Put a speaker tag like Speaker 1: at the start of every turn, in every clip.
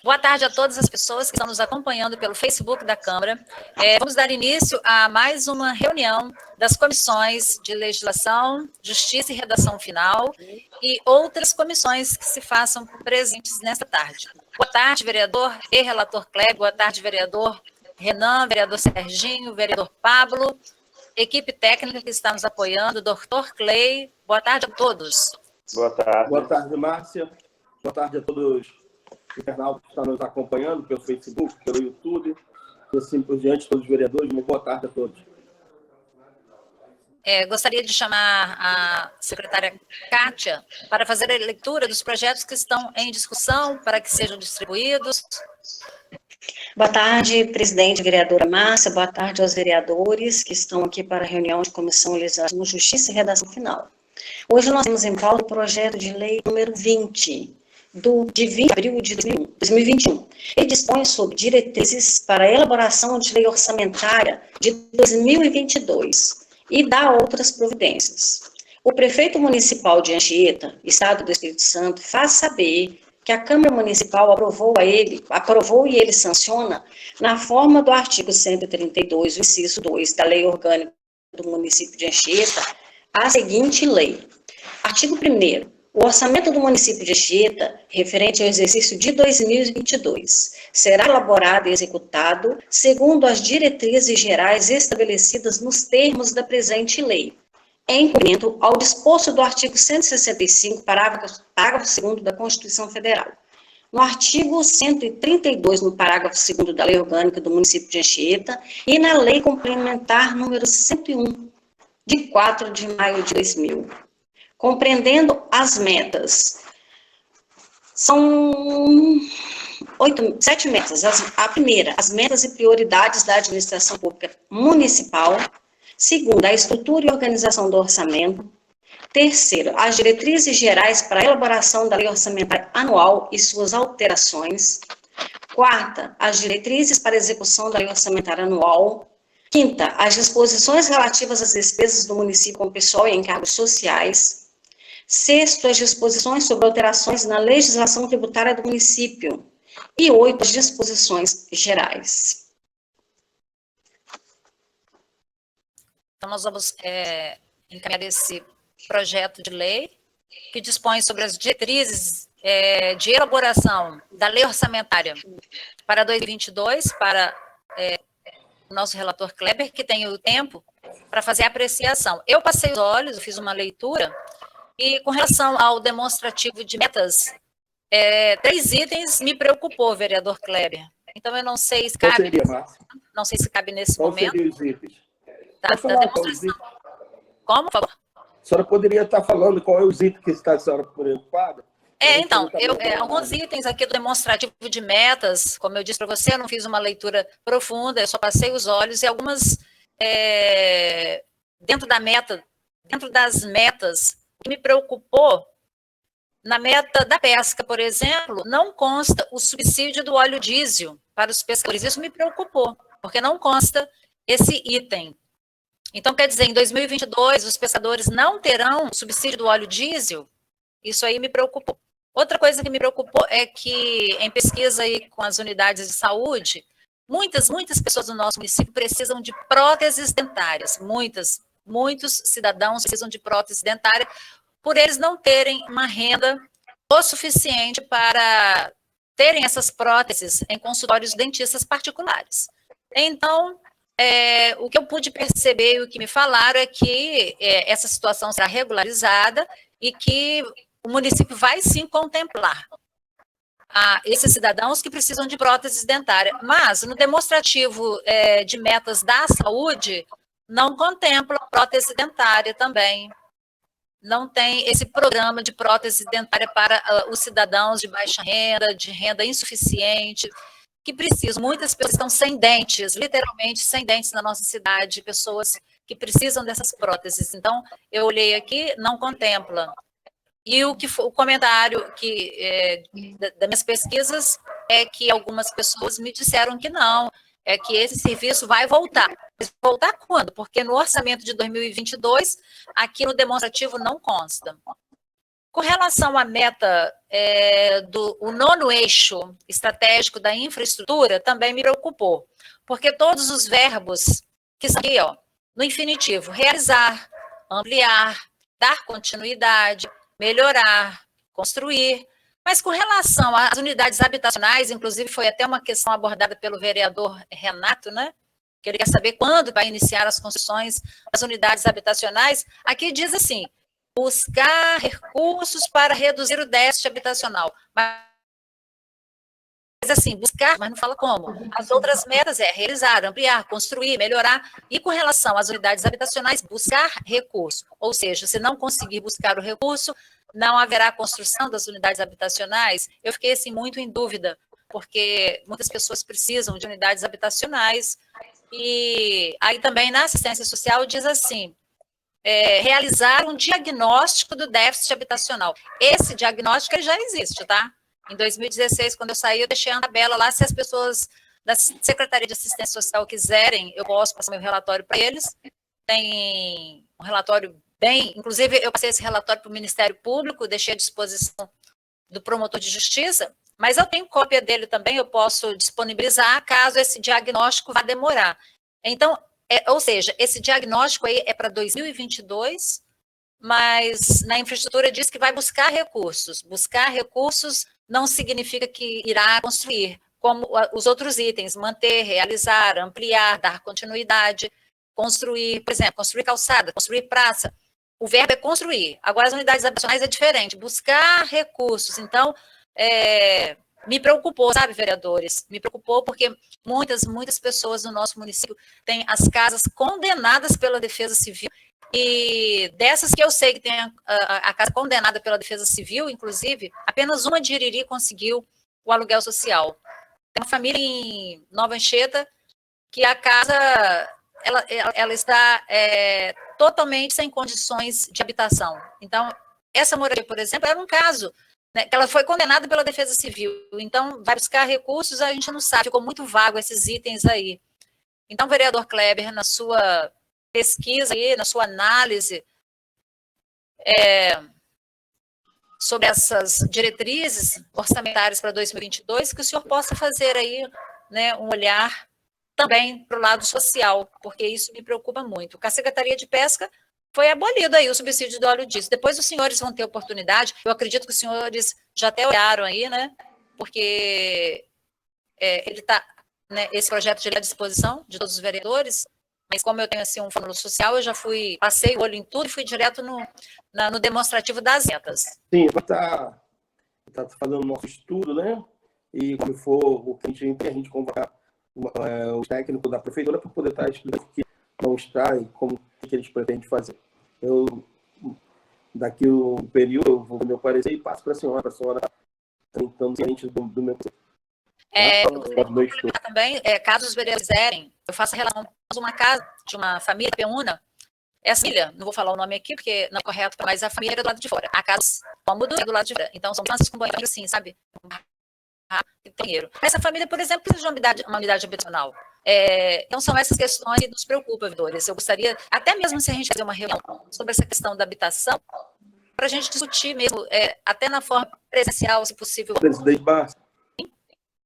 Speaker 1: Boa tarde a todas as pessoas que estão nos acompanhando pelo Facebook da Câmara. Vamos dar início a mais uma reunião das comissões de Legislação, Justiça e Redação Final e outras comissões que se façam presentes nesta tarde. Boa tarde, vereador e relator Kleber. Boa tarde, vereador Renan, vereador Serginho, vereador Pablo, equipe técnica que está nos apoiando, doutor Clay. Boa tarde a todos.
Speaker 2: Boa tarde.
Speaker 3: Boa tarde, Márcia. Boa tarde a todos os internautas que estão nos acompanhando pelo Facebook, pelo YouTube, e assim por diante, todos os vereadores. Uma boa tarde a todos.
Speaker 1: Gostaria de chamar a secretária Kátia para fazer a leitura dos projetos que estão em discussão, para que sejam distribuídos.
Speaker 4: Boa tarde, presidente, vereadora Márcia. Boa tarde aos vereadores que estão aqui para a reunião de Comissão de Legislação, Justiça e Redação Final. Hoje nós temos em pauta o projeto de lei número 20, de 20 de abril de 2021. Ele dispõe sobre diretrizes para a elaboração de lei orçamentária de 2022 e dá outras providências. O prefeito municipal de Anchieta, Estado do Espírito Santo, faz saber que a Câmara Municipal aprovou e ele sanciona, na forma do artigo 132, o inciso 2 da Lei Orgânica do município de Anchieta, a seguinte lei. Artigo 1º. O orçamento do município de Anchieta, referente ao exercício de 2022, será elaborado e executado segundo as diretrizes gerais estabelecidas nos termos da presente lei, em cumprimento ao disposto do artigo 165, parágrafo 2º da Constituição Federal. No artigo 132, no parágrafo 2º da Lei Orgânica do município de Anchieta e na Lei Complementar número 101, de 4 de maio de 2000. Compreendendo as metas. São 7 metas. A primeira, as metas e prioridades da administração pública municipal. Segunda, a estrutura e organização do orçamento. Terceiro, as diretrizes gerais para a elaboração da lei orçamentária anual e suas alterações. Quarta, as diretrizes para a execução da lei orçamentária anual. Quinta, as disposições relativas às despesas do município com pessoal e encargos sociais. Sexto, as disposições sobre alterações na legislação tributária do município. E 8, as disposições gerais.
Speaker 1: Então, nós vamos encaminhar esse projeto de lei que dispõe sobre as diretrizes de elaboração da lei orçamentária para 2022, para o nosso relator Kleber, que tem o tempo para fazer a apreciação. Eu passei os olhos, eu fiz uma leitura, e com relação ao demonstrativo de metas, 3 itens me preocupou, vereador Kleber. Então, eu não sei se cabe, não sei se cabe nesse momento.
Speaker 3: Qual seriam os itens?
Speaker 1: Da demonstração. Como, por favor?
Speaker 3: A senhora poderia estar falando qual é os itens que está a senhora preocupada?
Speaker 1: Então, alguns itens aqui do demonstrativo de metas, como eu disse para você, eu não fiz uma leitura profunda, eu só passei os olhos e algumas, dentro das metas, o que me preocupou, na meta da pesca, por exemplo, não consta o subsídio do óleo diesel para os pescadores. Isso me preocupou, porque não consta esse item. Então, quer dizer, em 2022, os pescadores não terão subsídio do óleo diesel? Isso aí me preocupou. Outra coisa que me preocupou é que, em pesquisa aí com as unidades de saúde, muitas pessoas do nosso município precisam de próteses dentárias. Muitos cidadãos precisam de prótese dentária, por eles não terem uma renda o suficiente para terem essas próteses em consultórios de dentistas particulares. Então, o que eu pude perceber e o que me falaram é que essa situação será regularizada e que o município vai sim contemplar esses cidadãos que precisam de próteses dentárias. Mas, no demonstrativo de metas da saúde, não contempla prótese dentária também. Não tem esse programa de prótese dentária para os cidadãos de baixa renda, de renda insuficiente, que precisam. Muitas pessoas estão sem dentes, literalmente sem dentes na nossa cidade, pessoas que precisam dessas próteses. Então, eu olhei aqui, não contempla. E o comentário das minhas pesquisas é que algumas pessoas me disseram que não, é que esse serviço vai voltar. Voltar quando? Porque no orçamento de 2022, aqui no demonstrativo não consta. Com relação à meta o nono eixo estratégico da infraestrutura, também me preocupou, porque todos os verbos que estão aqui, ó, no infinitivo, realizar, ampliar, dar continuidade, melhorar, construir. Mas com relação às unidades habitacionais, inclusive foi até uma questão abordada pelo vereador Renato, né? Que ele quer saber quando vai iniciar as construções das unidades habitacionais. Aqui diz assim, buscar recursos para reduzir o déficit habitacional. Mas assim, buscar, mas não fala como. As outras metas é realizar, ampliar, construir, melhorar. E com relação às unidades habitacionais, buscar recurso. Ou seja, se não conseguir buscar o recurso, não haverá construção das unidades habitacionais. Eu fiquei assim muito em dúvida, porque muitas pessoas precisam de unidades habitacionais. E aí também na assistência social diz assim, realizar um diagnóstico do déficit habitacional. Esse diagnóstico ele já existe, tá? Em 2016, quando eu saí, eu deixei a tabela lá, se as pessoas da Secretaria de Assistência Social quiserem, eu posso passar meu relatório para eles. Tem um relatório bem... Inclusive, eu passei esse relatório para o Ministério Público, deixei à disposição do promotor de justiça, mas eu tenho cópia dele também, eu posso disponibilizar caso esse diagnóstico vá demorar. Então, ou seja, esse diagnóstico aí é para 2022, mas na infraestrutura diz que vai buscar recursos. Buscar recursos não significa que irá construir, como os outros itens, manter, realizar, ampliar, dar continuidade, construir, por exemplo, construir calçada, construir praça. O verbo é construir. Agora, as unidades habitacionais é diferente, buscar recursos. Então, me preocupou, sabe, vereadores? Me preocupou porque muitas pessoas no nosso município têm as casas condenadas pela Defesa Civil. E dessas que eu sei que tem a casa condenada pela Defesa Civil, inclusive, apenas uma de Iriri conseguiu o aluguel social. Tem uma família em Nova Anchieta que a casa ela está totalmente sem condições de habitação. Então, essa moradia, por exemplo, era um caso, né, que ela foi condenada pela Defesa Civil. Então, vai buscar recursos, a gente não sabe, ficou muito vago esses itens aí. Então, vereador Kleber, na sua pesquisa aí, na sua análise sobre essas diretrizes orçamentárias para 2022, que o senhor possa fazer aí, né, um olhar também para o lado social, porque isso me preocupa muito. Com a Secretaria de Pesca foi abolido aí o subsídio do óleo diesel. Depois os senhores vão ter oportunidade, eu acredito que os senhores já até olharam aí, né, porque ele está, né, esse projeto de lei à disposição de todos os vereadores. Mas como eu tenho assim um fórmula social, eu já passei o olho em tudo e fui direto no demonstrativo das metas.
Speaker 3: Sim, está fazendo o nosso estudo, né? E quando for o que a gente convocar o técnico da prefeitura para poder estar explicando o que não está e como que eles pretendem fazer. Eu, daqui um período, eu vou meu parecer e passo para a senhora tentando ciente do meu
Speaker 1: também, caso os vereadores quiserem, eu faço a relação com uma casa de uma família peúna. Essa família, não vou falar o nome aqui porque não é correto, mas a família era do lado de fora. A casa cômodo é do lado de fora. Então, são crianças com banheiro, assim, sabe? E banheiro. Essa família, por exemplo, precisa de uma unidade habitacional. Então, são essas questões que nos preocupam, vereadores. Eu gostaria, até mesmo se a gente fazer uma reunião sobre essa questão da habitação, para a gente discutir mesmo, até na forma presencial, se possível.
Speaker 3: Presidente Barça,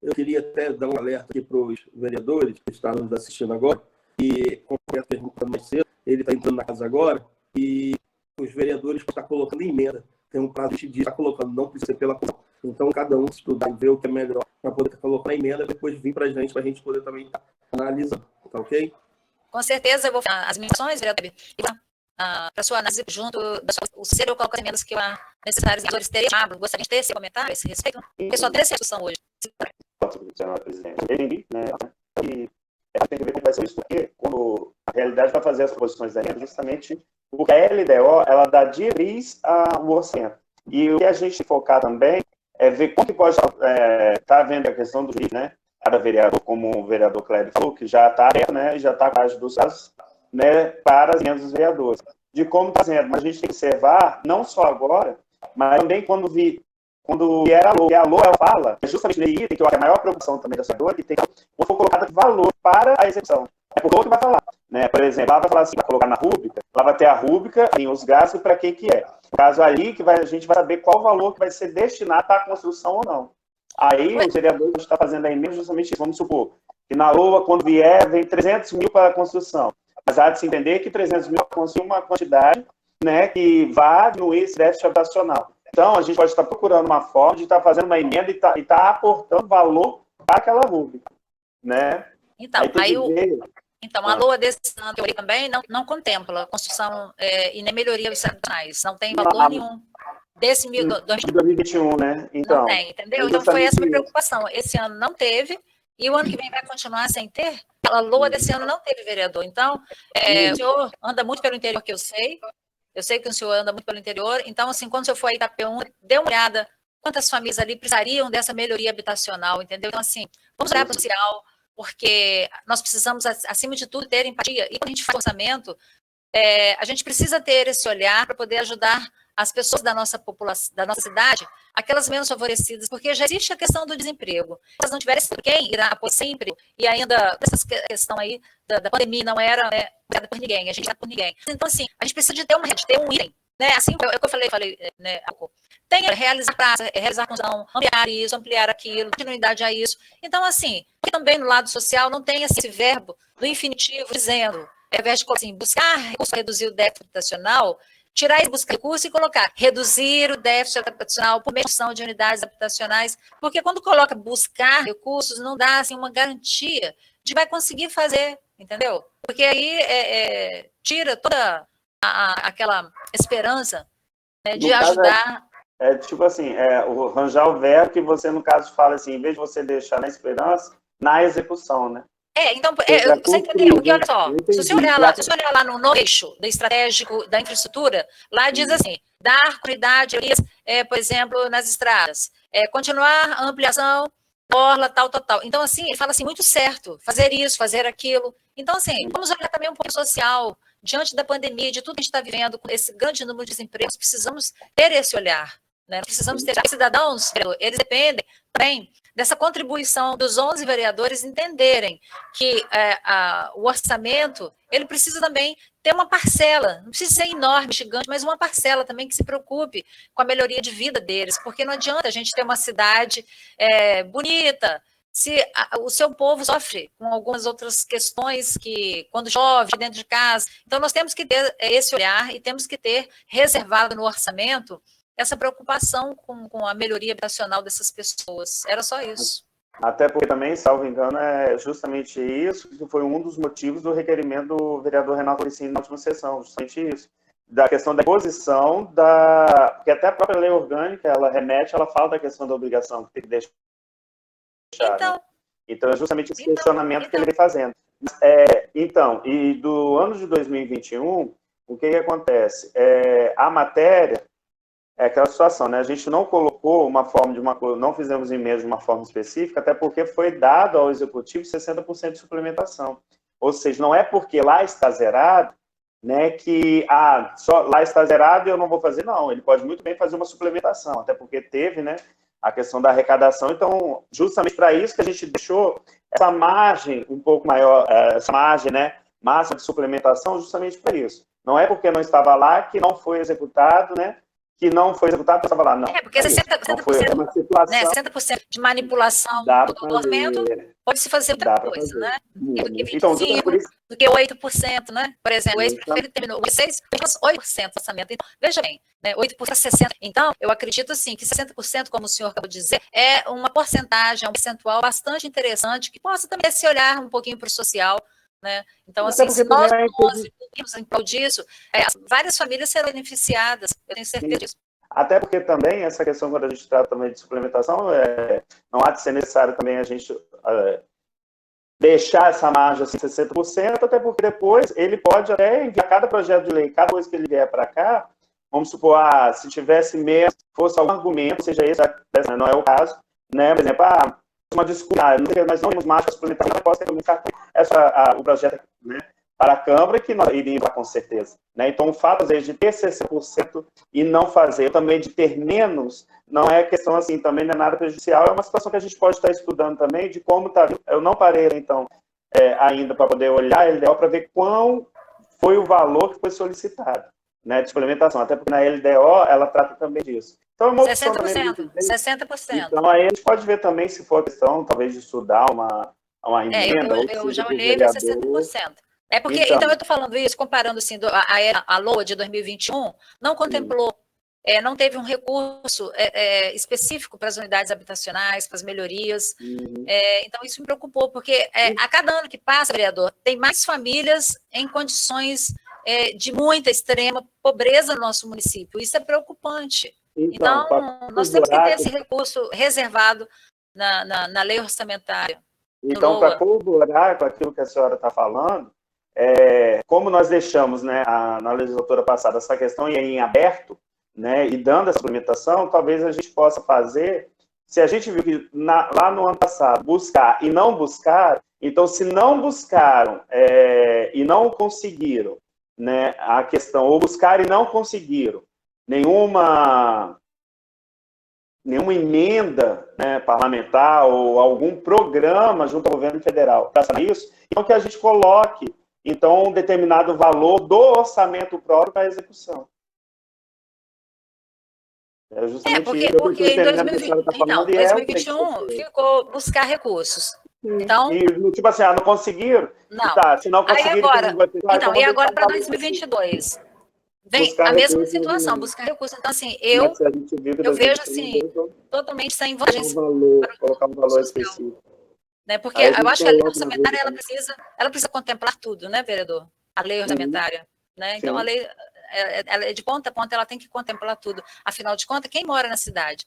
Speaker 3: eu queria até dar um alerta aqui para os vereadores que estão nos assistindo agora, e como eu perguntando mais cedo, ele está entrando na casa agora, e os vereadores estão colocando emenda. Tem um prazo de dia, está colocando, não precisa ser pela comissão. Então, cada um estudar e ver o que é melhor para poder colocar a emenda, depois vir para a gente poder também estar analisando, tá ok?
Speaker 1: Com certeza, eu vou fazer as menções, vereador, para sua análise junto o ser eu coloco as emendas que necessárias. Os vereadores gostaria de ter esse comentário, esse respeito, porque só ter essa discussão hoje.
Speaker 2: Senhora presidente, né? E tem que ver como vai ser isso, porque quando a realidade vai fazer as proposições da emenda, justamente porque a LDO, ela dá diretriz ao orçamento. E o que a gente focar também é ver como que pode estar vendo a questão do juiz, né? Cada vereador, como o vereador Kleber falou, que já está aberto, né? Já está com a dos casos, né? Para as emendas dos vereadores. De como está sendo, mas a gente tem que observar, não só agora, mas também quando vier a LOA, ela fala, justamente nesse item, que eu acho que é a maior preocupação também da senadora, que tem, foi colocado valor para a execução. É porque o outro vai falar, né? Por exemplo, ela vai falar assim, vai colocar na rúbrica, ela vai ter a rúbrica, tem os gastos e para que é. No caso ali, a gente vai saber qual o valor que vai ser destinado para a construção ou não. Aí, o vereador está fazendo aí mesmo justamente isso. Vamos supor que na LOA, quando vier, vem 300 mil para a construção. Mas há de se entender que 300 mil é uma quantidade, né, que vai diminuir esse déficit habitacional. Então, a gente pode estar procurando uma forma de estar fazendo uma emenda e estar aportando valor para aquela rúbrica, né?
Speaker 1: Então, então a LOA desse ano que eu li também não contempla construção e nem melhoria habitacionais. Não tem valor nenhum desse
Speaker 2: 2021, né? Então,
Speaker 1: não tem, entendeu? Então, foi essa a minha preocupação. Esse ano não teve, e o ano que vem vai continuar sem ter. A LOA desse ano não teve vereador. Então, o senhor anda muito pelo interior, que eu sei. Eu sei que o senhor anda muito pelo interior. Então, assim, quando o senhor for aí da P1, dê uma olhada quantas famílias ali precisariam dessa melhoria habitacional, entendeu? Então, assim, vamos olhar para o social, porque nós precisamos, acima de tudo, ter empatia. E quando a gente faz orçamento, a gente precisa ter esse olhar para poder ajudar as pessoas da nossa população, da nossa cidade, aquelas menos favorecidas, porque já existe a questão do desemprego. Se elas não tiverem quem irá apoiar sempre, e ainda essa questão aí da pandemia não era criada por ninguém, a gente não por ninguém. Então, assim, a gente precisa de ter um item, né? Assim, é o que eu falei, né? Tem realizar praça, realizar construção, ampliar isso, ampliar aquilo, continuidade a isso. Então, assim, que também no lado social não tem esse verbo do infinitivo dizendo, ao invés de assim, buscar recurso para reduzir o déficit habitacional, tirar esse buscar recurso e colocar reduzir o déficit habitacional por meio de unidades habitacionais, porque quando coloca buscar recursos, não dá assim, uma garantia de vai conseguir fazer, entendeu? Porque aí tira toda aquela esperança, né, de ajudar.
Speaker 2: Tipo assim, o arranjar o verbo que você, no caso, fala assim, em vez de você deixar na esperança, na execução, né?
Speaker 1: Então, você entendeu? Porque, olha só, se você olhar lá no eixo do estratégico da infraestrutura, lá diz assim, dar prioridade, por exemplo, nas estradas, continuar a ampliação, orla, tal. Então, assim, ele fala assim, muito certo, fazer isso, fazer aquilo. Então, assim, vamos olhar também um pouco social, diante da pandemia, de tudo que a gente está vivendo, com esse grande número de desempregos, precisamos ter esse olhar, né? Precisamos ter cidadãos, eles dependem também dessa contribuição dos 11 vereadores entenderem que o orçamento, ele precisa também ter uma parcela, não precisa ser enorme, gigante, mas uma parcela também que se preocupe com a melhoria de vida deles, porque não adianta a gente ter uma cidade bonita, se o seu povo sofre com algumas outras questões que, quando chove dentro de casa, então nós temos que ter esse olhar e temos que ter reservado no orçamento essa preocupação com a melhoria habitacional dessas pessoas. Era só isso.
Speaker 2: Até porque também, salvo engano, é justamente isso que foi um dos motivos do requerimento do vereador Renato Licini na última sessão, justamente isso. Da questão da imposição, porque até a própria lei orgânica, ela fala da questão da obrigação que tem que deixar. Então é justamente esse questionamento que ele vem fazendo. E do ano de 2021, o que acontece? A matéria, aquela situação, né? A gente não colocou não fizemos emenda de uma forma específica, até porque foi dado ao executivo 60% de suplementação. Ou seja, não é porque lá está zerado, né, que só lá está zerado e eu não vou fazer, não. Ele pode muito bem fazer uma suplementação, até porque teve, né, a questão da arrecadação. Então, justamente para isso que a gente deixou essa margem um pouco maior, essa margem, né, máxima de suplementação, justamente para isso. Não é porque não estava lá que não foi executado, né, que não foi executado, estava lá, não.
Speaker 1: Porque 60% de manipulação do orçamento pode-se fazer outra coisa, né? Do que 25%, do que 8%, né? Por exemplo, ele terminou 8% do orçamento. Então, veja bem, né? 8% a 60%. Então, eu acredito, assim, que 60%, como o senhor acabou de dizer, é uma porcentagem, um percentual bastante interessante, que possa também se olhar um pouquinho para o social, né? Então, assim, se nós conseguimos em prol disso, várias famílias serão beneficiadas, eu tenho certeza disso.
Speaker 2: Até porque também, essa questão, quando a gente trata também de suplementação, não há de ser necessário também a gente deixar essa margem assim, 60%, até porque depois ele pode até enviar cada projeto de lei, cada coisa que ele vier para cá, vamos supor, se tivesse mesmo, fosse algum argumento, seja esse, não é o caso, né? Por exemplo, uma discussão, nós não temos margem para suplementação, não posso comunicar o projeto, né, para a Câmara, que nós iríamos com certeza. Né? Então, o fato, às vezes, de ter 60% e não fazer, também de ter menos, não é questão assim, também não é nada prejudicial, é uma situação que a gente pode estar estudando também, de como está. Eu não parei, então, ainda para poder olhar a LDO para ver qual foi o valor que foi solicitado, né, de implementação, até porque na LDO ela trata também disso. Então, é uma opção
Speaker 1: 60%, 60%.
Speaker 2: Então, aí a gente pode ver também, se for questão, talvez, de estudar uma emenda.
Speaker 1: Eu já olhei para 60%. É porque, então eu estou falando isso, comparando assim, a LOA de 2021 não contemplou, não teve um recurso específico para as unidades habitacionais, para as melhorias. Então, isso me preocupou, porque a cada ano que passa, vereador, tem mais famílias em condições de muita extrema pobreza no nosso município. Isso é preocupante. Então nós temos que ter esse recurso reservado na lei orçamentária.
Speaker 2: Então, para corroborar com aquilo que a senhora está falando, como nós deixamos, né, na legislatura passada essa questão em aberto, né, e dando essa implementação, talvez a gente possa fazer, se a gente viu que lá no ano passado, buscar e não buscar, então se não buscaram e não conseguiram, né, a questão, ou buscar e não conseguiram nenhuma emenda, né, parlamentar ou algum programa junto ao governo federal para isso, então que a gente coloque então um determinado valor do orçamento próprio para a execução. É justamente
Speaker 1: porque
Speaker 2: isso.
Speaker 1: Em 2021 ficou buscar recursos. Então,
Speaker 2: tipo assim, não conseguiram?
Speaker 1: Não.
Speaker 2: Tá, se não conseguirem...
Speaker 1: E agora para 2022? Vem a mesma situação, buscar recursos. Então, assim, eu vejo, assim, totalmente sem vantagem.
Speaker 2: Colocar um valor específico.
Speaker 1: Né, porque eu acho que a lei orçamentária, ela precisa contemplar tudo, né, vereador? A lei orçamentária. Né? Então, a lei, ela, de ponta a ponta, ela tem que contemplar tudo. Afinal de contas, quem mora na cidade?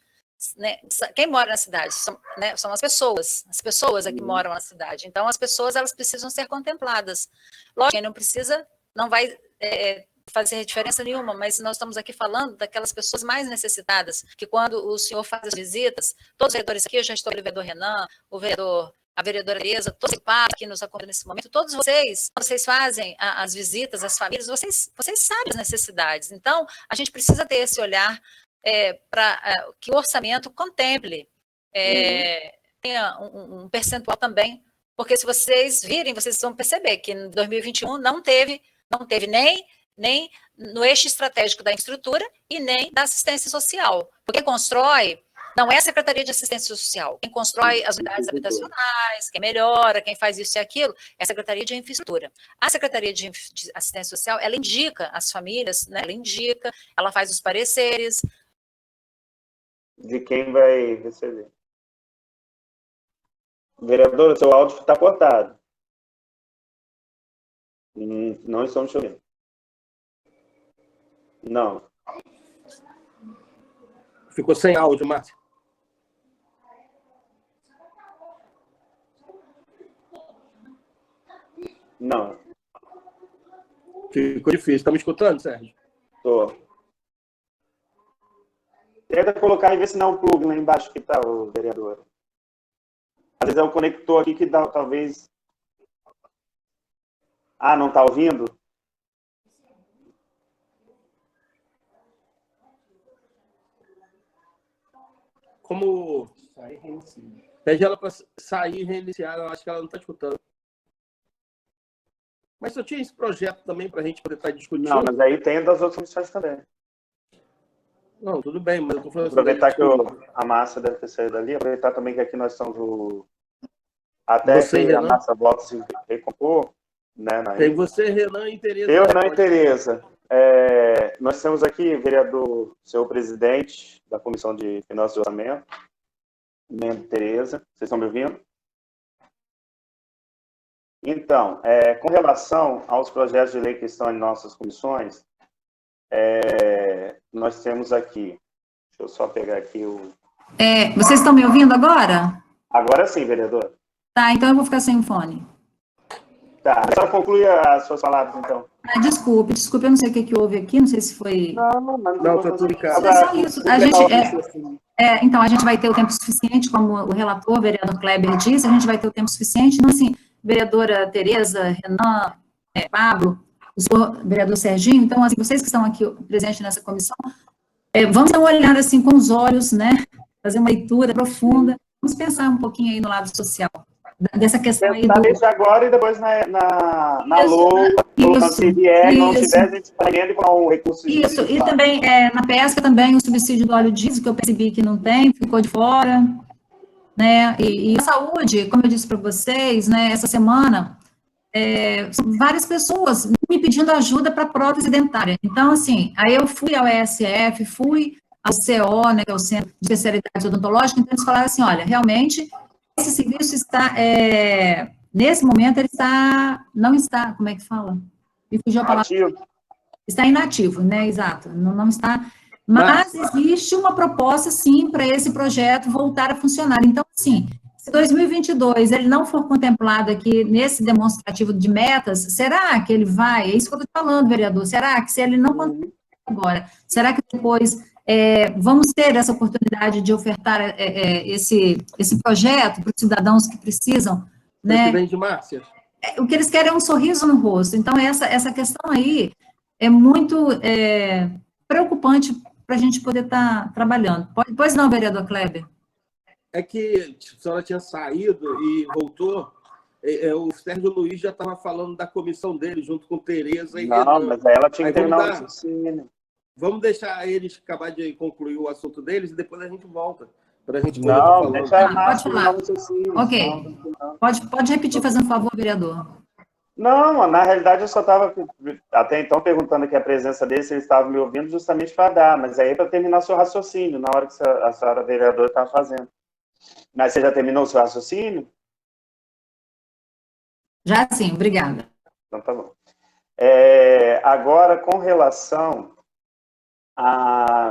Speaker 1: Né? Quem mora na cidade são as pessoas que moram na cidade. Então, as pessoas, elas precisam ser contempladas. Lógico, quem não precisa, não vai fazer diferença nenhuma, mas nós estamos aqui falando daquelas pessoas mais necessitadas, que quando o senhor faz as visitas, todos os vereadores aqui, eu já estou o vereador Renan, a vereadora Tereza, todos que nos acompanham nesse momento, todos vocês, quando vocês fazem as visitas às famílias, vocês sabem as necessidades. Então, a gente precisa ter esse olhar para que o orçamento contemple, tenha um percentual também, porque se vocês virem, vocês vão perceber que em 2021 não teve nem no eixo estratégico da infraestrutura e nem da assistência social. Porque quem constrói não é a Secretaria de Assistência Social. Quem constrói as unidades habitacionais, quem melhora, quem faz isso e aquilo, é a Secretaria de Infraestrutura. A Secretaria de Assistência Social, ela indica as famílias, né? Ela faz os pareceres.
Speaker 2: De quem vai receber. Vereadora, seu áudio está cortado. Não estamos te ouvindo. Não.
Speaker 3: Ficou sem áudio, Márcio.
Speaker 2: Não.
Speaker 3: Ficou difícil. Está me escutando, Sérgio?
Speaker 2: Estou. Tenta colocar e ver se não é um plug lá embaixo que está, o vereador. Às vezes é o conector aqui que dá, talvez... Ah, não está ouvindo?
Speaker 3: Como... Pede ela para sair e reiniciar, eu acho que ela não está escutando. Mas eu tinha esse projeto também para a gente poder estar discutindo.
Speaker 2: Não, mas aí tem das outras comissões também.
Speaker 3: Não, tudo bem, mas eu estou falando...
Speaker 2: Aproveitar que a Márcia deve ter saído dali, aproveitar também que aqui nós estamos até
Speaker 3: você,
Speaker 2: que a Márcia volta se recompor. Né,
Speaker 3: tem você, Renan e Tereza.
Speaker 2: Eu, Renan e Tereza. Nós temos aqui, vereador, seu presidente da Comissão de Finanças e Orçamento, membro Tereza. Vocês estão me ouvindo? Então, com relação aos projetos de lei que estão em nossas comissões, nós temos aqui, deixa eu só pegar aqui o...
Speaker 5: Vocês estão me ouvindo agora?
Speaker 2: Agora sim, vereador.
Speaker 5: Tá, então eu vou ficar sem fone.
Speaker 2: Tá, só conclui as suas palavras, então.
Speaker 5: Desculpe, eu não sei o que houve aqui, não sei se foi...
Speaker 3: Não, tá tudo em casa.
Speaker 5: É só isso. Então, a gente vai ter o tempo suficiente, como o relator, o vereador Kleber disse, a gente vai ter o tempo suficiente. Então, assim, vereadora Tereza, Renan, Pablo, o senhor vereador Serginho, então, assim, vocês que estão aqui presentes nessa comissão, vamos dar uma olhada, assim, com os olhos, né, fazer uma leitura profunda, vamos pensar um pouquinho aí no lado social. dessa questão aí
Speaker 2: Tentar
Speaker 5: do...
Speaker 2: desde agora e depois na
Speaker 5: Isso,
Speaker 2: LOA, se vier, não
Speaker 5: isso.
Speaker 2: tiver, a gente está indo com recursos de
Speaker 5: Isso, e também na pesca também o subsídio do óleo diesel, que eu percebi que não tem, ficou de fora, né? E a saúde, como eu disse para vocês, né, essa semana, várias pessoas me pedindo ajuda para prótese dentária. Então, assim, aí eu fui ao ESF, fui ao CO, né, que é o Centro de Especialidades Odontológicas, então eles falaram assim, olha, realmente, esse serviço está, nesse momento, ele está, não está, como é que fala? Me fugiu a palavra.
Speaker 2: ativo.
Speaker 5: Está inativo, né, exato, não está, mas existe uma proposta, sim, para esse projeto voltar a funcionar. Então, assim, se 2022 ele não for contemplado aqui nesse demonstrativo de metas, será que ele vai, é isso que eu estou falando, vereador, será que se ele não contemplar agora, será que depois vamos ter essa oportunidade de ofertar esse projeto para os cidadãos que precisam, né?
Speaker 3: Presidente Márcia.
Speaker 5: O que eles querem é um sorriso no rosto. Então, essa questão aí é muito preocupante para a gente poder estar trabalhando. Pois não, vereador Kleber?
Speaker 3: É que a senhora tinha saído e voltou. O Sérgio Luiz já estava falando da comissão dele, junto com Tereza e Renan.
Speaker 2: Não, mas aí ela tinha que terminar o raciocínio.
Speaker 3: Vamos deixar eles acabar de concluir o assunto deles e depois a gente volta. Para a gente poder
Speaker 2: não,
Speaker 3: falando.
Speaker 2: deixa
Speaker 5: pode falar. Ok. Pode repetir, fazendo um favor, vereador.
Speaker 2: Não, na realidade eu só estava até então perguntando aqui a presença deles, se eles estavam me ouvindo justamente para dar, mas aí para terminar seu raciocínio, na hora que a senhora vereadora estava fazendo. Mas você já terminou o seu raciocínio?
Speaker 5: Já sim, obrigada.
Speaker 2: Então tá bom. Agora, com relação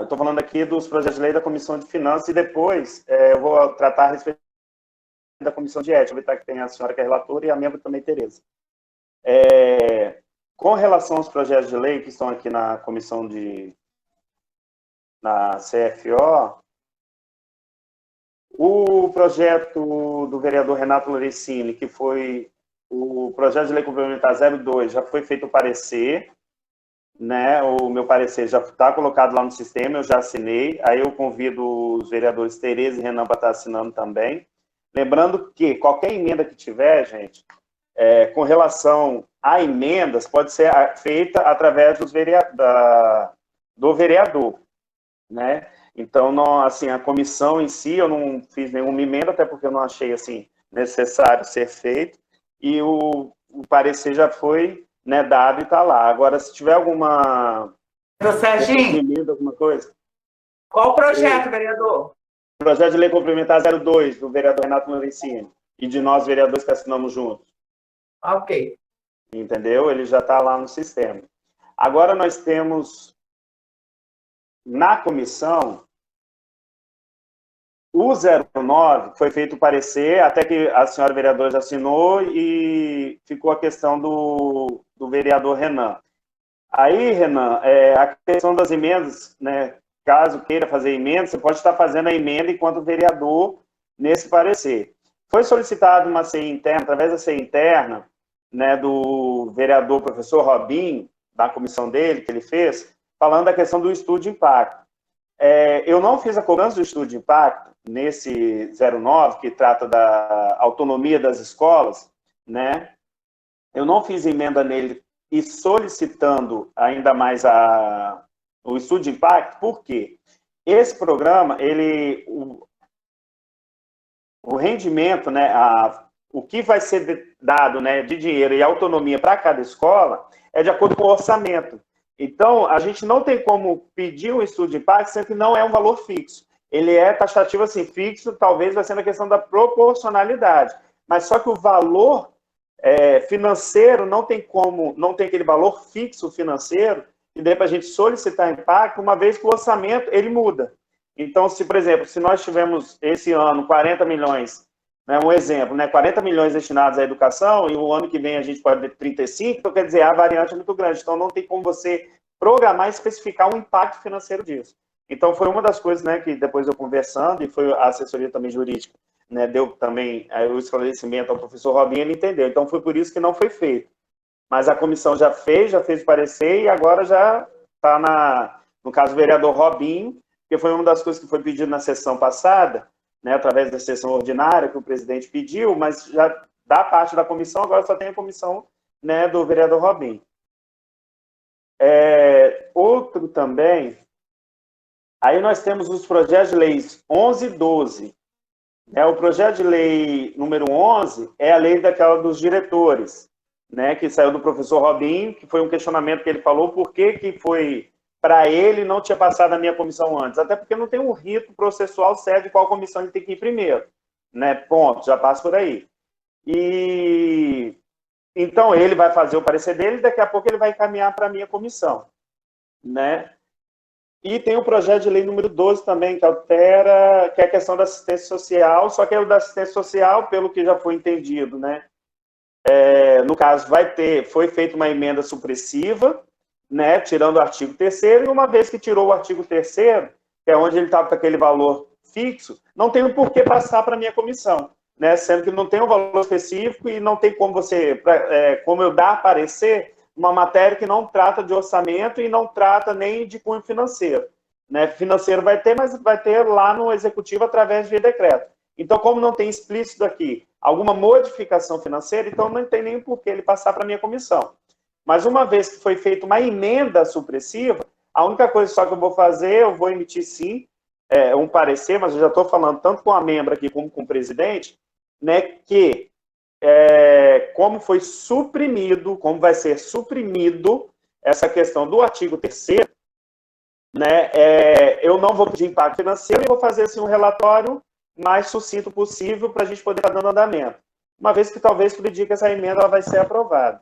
Speaker 2: estou falando aqui dos projetos de lei da Comissão de Finanças e depois eu vou tratar a respeito da Comissão de Ética, aproveitar que tem a senhora que é relatora e a membro também, Tereza. Com relação aos projetos de lei que estão aqui na comissão na CFO, o projeto do vereador Renato Lorenzini, que foi o projeto de lei complementar 02, já foi feito o parecer, né? O meu parecer já está colocado lá no sistema, eu já assinei, aí eu convido os vereadores Tereza e Renan para estar assinando também. Lembrando que qualquer emenda que tiver, gente, com relação a emendas, pode ser feita através do vereador, né? Então, não, assim, a comissão em si, eu não fiz nenhuma emenda, até porque eu não achei, assim, necessário ser feito, e o parecer já foi, né, dado e está lá. Agora, se tiver alguma emenda, alguma coisa...
Speaker 6: Qual o projeto, vereador?
Speaker 2: Projeto de lei complementar 02, do vereador Renato Lorenzini, e de nós, vereadores, que assinamos juntos.
Speaker 6: Ok.
Speaker 2: Entendeu? Ele já está lá no sistema. Agora nós temos, na comissão, o 09, foi feito o parecer, até que a senhora vereadora já assinou, e ficou a questão do vereador Renan. Aí, Renan, a questão das emendas, né, caso queira fazer emenda, você pode estar fazendo a emenda enquanto vereador nesse parecer. Foi solicitada uma CI interna, através da CI interna, né, do vereador professor Robinho, da comissão dele, que ele fez, falando da questão do estudo de impacto. Eu não fiz a cobrança do estudo de impacto nesse 09, que trata da autonomia das escolas, né? Eu não fiz emenda nele e solicitando ainda mais o estudo de impacto, porque esse programa, o rendimento, né, o que vai ser dado, né, de dinheiro e autonomia para cada escola é de acordo com o orçamento. Então, a gente não tem como pedir um estudo de impacto, sendo que não é um valor fixo. Ele é taxativo assim, fixo, talvez vai ser na questão da proporcionalidade. Mas só que o valor financeiro não tem aquele valor fixo financeiro que dê para a gente solicitar impacto, uma vez que o orçamento ele muda. Então, se, por exemplo, se nós tivemos esse ano 40 milhões, né, um exemplo, né, 40 milhões destinados à educação, e o ano que vem a gente pode ter 35, então quer dizer, a variante é muito grande. Então, não tem como você programar e especificar um impacto financeiro disso. Então, foi uma das coisas, né, que depois eu conversando, e foi a assessoria também jurídica, né, deu também o esclarecimento ao professor Robinho, ele entendeu. Então, foi por isso que não foi feito. Mas a comissão já fez parecer, e agora já está no caso, o vereador Robinho, que foi uma das coisas que foi pedido na sessão passada, né, através da sessão ordinária que o presidente pediu, mas já da parte da comissão, agora só tem a comissão, né, do vereador Robinho. Outro também, aí nós temos os projetos de leis 11 e 12. O projeto de lei número 11 é a lei daquela dos diretores, né, que saiu do professor Robinho, que foi um questionamento que ele falou, por que foi para ele não tinha passado na minha comissão antes, até porque não tem um rito processual certo de qual comissão ele tem que ir primeiro, né, ponto, já passa por aí. E então ele vai fazer o parecer dele, daqui a pouco ele vai encaminhar para a minha comissão, né. E tem o projeto de lei número 12 também, que altera, que é a questão da assistência social, só que o da assistência social, pelo que já foi entendido, né, no caso, foi feita uma emenda supressiva, né, tirando o artigo 3º, e uma vez que tirou o artigo 3º, que é onde ele estava com aquele valor fixo, não tem o porquê passar para a minha comissão, né, sendo que não tem um valor específico e não tem como como eu dar parecer uma matéria que não trata de orçamento e não trata nem de cunho financeiro, né, financeiro vai ter, mas vai ter lá no executivo através de decreto. Então, como não tem explícito aqui alguma modificação financeira, então não tem nem por que ele passar para a minha comissão. Mas uma vez que foi feita uma emenda supressiva, a única coisa só que eu vou fazer, eu vou emitir sim um parecer, mas eu já estou falando tanto com a membra aqui como com o presidente, né, que como foi suprimido, como vai ser suprimido essa questão do artigo 3º, né, eu não vou pedir impacto financeiro e vou fazer assim, um relatório mais sucinto possível para a gente poder estar dando andamento. Uma vez que talvez tudo indica que essa emenda ela vai ser aprovada.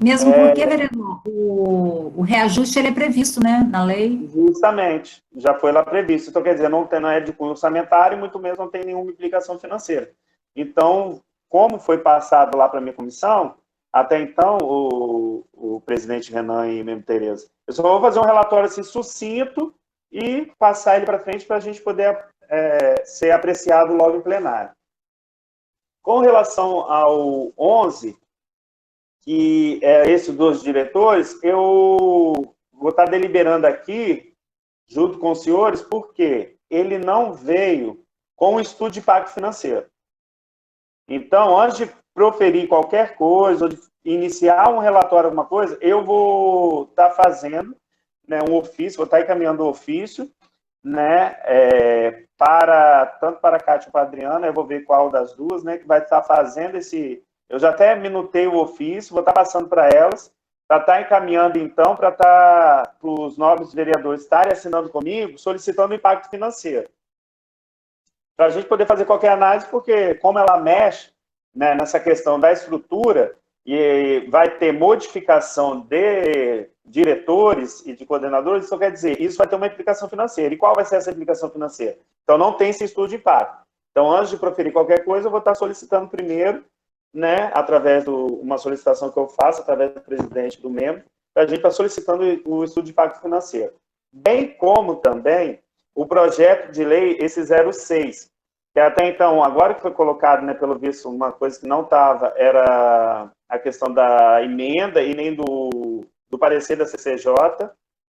Speaker 5: Mesmo porque, vereador, o reajuste ele é previsto, né, na lei.
Speaker 2: Justamente, já foi lá previsto. Então, quer dizer, não é de cunho orçamentário e muito menos não tem nenhuma implicação financeira. Então, como foi passado lá para a minha comissão, até então, o presidente Renan e mesmo Tereza, eu só vou fazer um relatório assim, sucinto e passar ele para frente para a gente poder ser apreciado logo em plenário. Com relação ao 11, que é esse dos diretores, eu vou estar deliberando aqui, junto com os senhores, porque ele não veio com um estudo de impacto financeiro. Então, antes de proferir qualquer coisa, ou de iniciar um relatório, alguma coisa, eu vou estar fazendo, né, um ofício, vou estar encaminhando o ofício, né, tanto para a Cátia e para a Adriana, eu vou ver qual das duas, né, que vai estar fazendo esse... Eu já até minutei o ofício, vou estar passando para elas, para estar encaminhando, então, para os nobres vereadores estarem assinando comigo, solicitando impacto financeiro. Para a gente poder fazer qualquer análise, porque como ela mexe, né, nessa questão da estrutura, e vai ter modificação de diretores e de coordenadores, isso quer dizer, isso vai ter uma implicação financeira. E qual vai ser essa implicação financeira? Então, não tem esse estudo de impacto. Então, antes de proferir qualquer coisa, eu vou estar solicitando primeiro, né, através de uma solicitação que eu faço, através do presidente do membro, a gente está solicitando o estudo de impacto financeiro. Bem como também o projeto de lei, esse 06, que até então, agora que foi colocado, né, pelo visto, uma coisa que não estava, era a questão da emenda e nem do parecer da CCJ,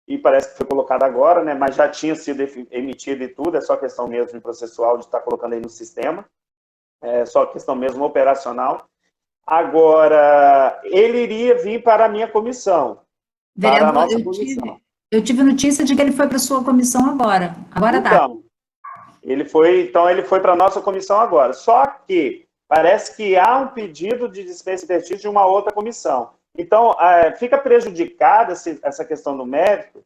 Speaker 2: e parece que foi colocado agora, né, mas já tinha sido emitido e tudo, é só questão mesmo processual de estar colocando aí no sistema, é só questão mesmo operacional. Agora, ele iria vir para a minha comissão,
Speaker 5: Vereador,
Speaker 2: para a nossa comissão.
Speaker 5: Eu tive notícia de que ele foi para a sua comissão agora. Agora tá.
Speaker 2: Então, ele foi para a nossa comissão agora. Só que parece que há um pedido de dispensa interdito de uma outra comissão. Então, fica prejudicada essa questão do mérito,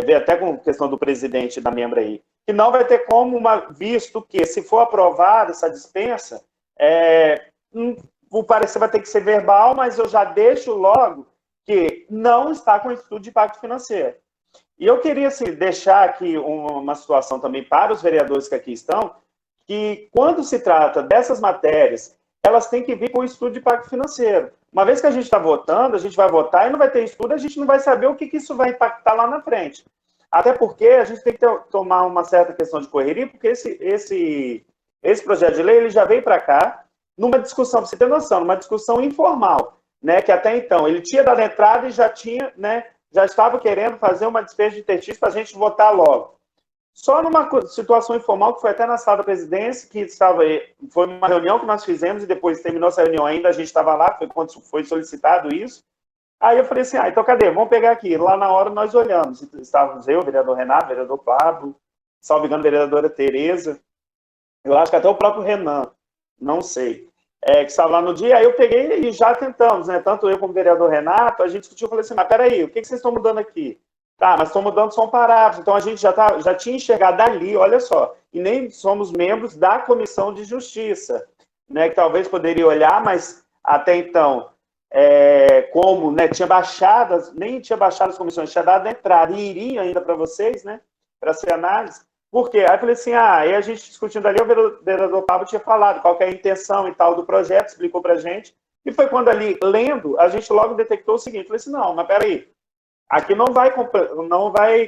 Speaker 2: vê até com a questão do presidente da membra aí, que não vai ter como, visto que, se for aprovada essa dispensa, o parecer vai ter que ser verbal, mas eu já deixo logo que não está com estudo de impacto financeiro. E eu queria assim, deixar aqui uma situação também para os vereadores que aqui estão, que quando se trata dessas matérias, elas têm que vir com estudo de impacto financeiro. Uma vez que a gente está votando, a gente vai votar e não vai ter estudo, a gente não vai saber o que isso vai impactar lá na frente. Até porque a gente tem que tomar uma certa questão de correria, porque esse projeto de lei ele já veio para cá numa discussão, para você ter noção, numa discussão informal, né, que até então ele tinha dado entrada e já tinha, né, já estava querendo fazer uma dispensa de interstício para a gente votar logo. Só numa situação informal, que foi até na sala da presidência, que foi uma reunião que nós fizemos, e depois terminou essa reunião ainda, a gente estava lá, foi quando foi solicitado isso. Aí eu falei assim, então cadê? Vamos pegar aqui. Lá na hora nós olhamos. Estávamos eu, o vereador Renato, o vereador Pablo, salvo engano, a vereadora Tereza, eu acho que até o próprio Renan, não sei, que estava lá no dia. Aí eu peguei e já tentamos, né? Tanto eu como o vereador Renato, a gente discutiu, falei assim, mas peraí, o que vocês estão mudando aqui? Tá, mas estão mudando só um parágrafo. Então a gente já tinha enxergado ali, olha só, e nem somos membros da Comissão de Justiça, né? Que talvez poderia olhar, mas até então, como, né, nem tinha baixado as comissões, tinha dado a entrada, e iria ainda para vocês, né? Para ser análise. Por quê? Aí eu falei assim, aí a gente discutindo ali, o vereador Pablo tinha falado qual que é a intenção e tal do projeto, explicou para a gente, e foi quando ali, lendo, a gente logo detectou o seguinte, falei assim, não, mas peraí, aqui não vai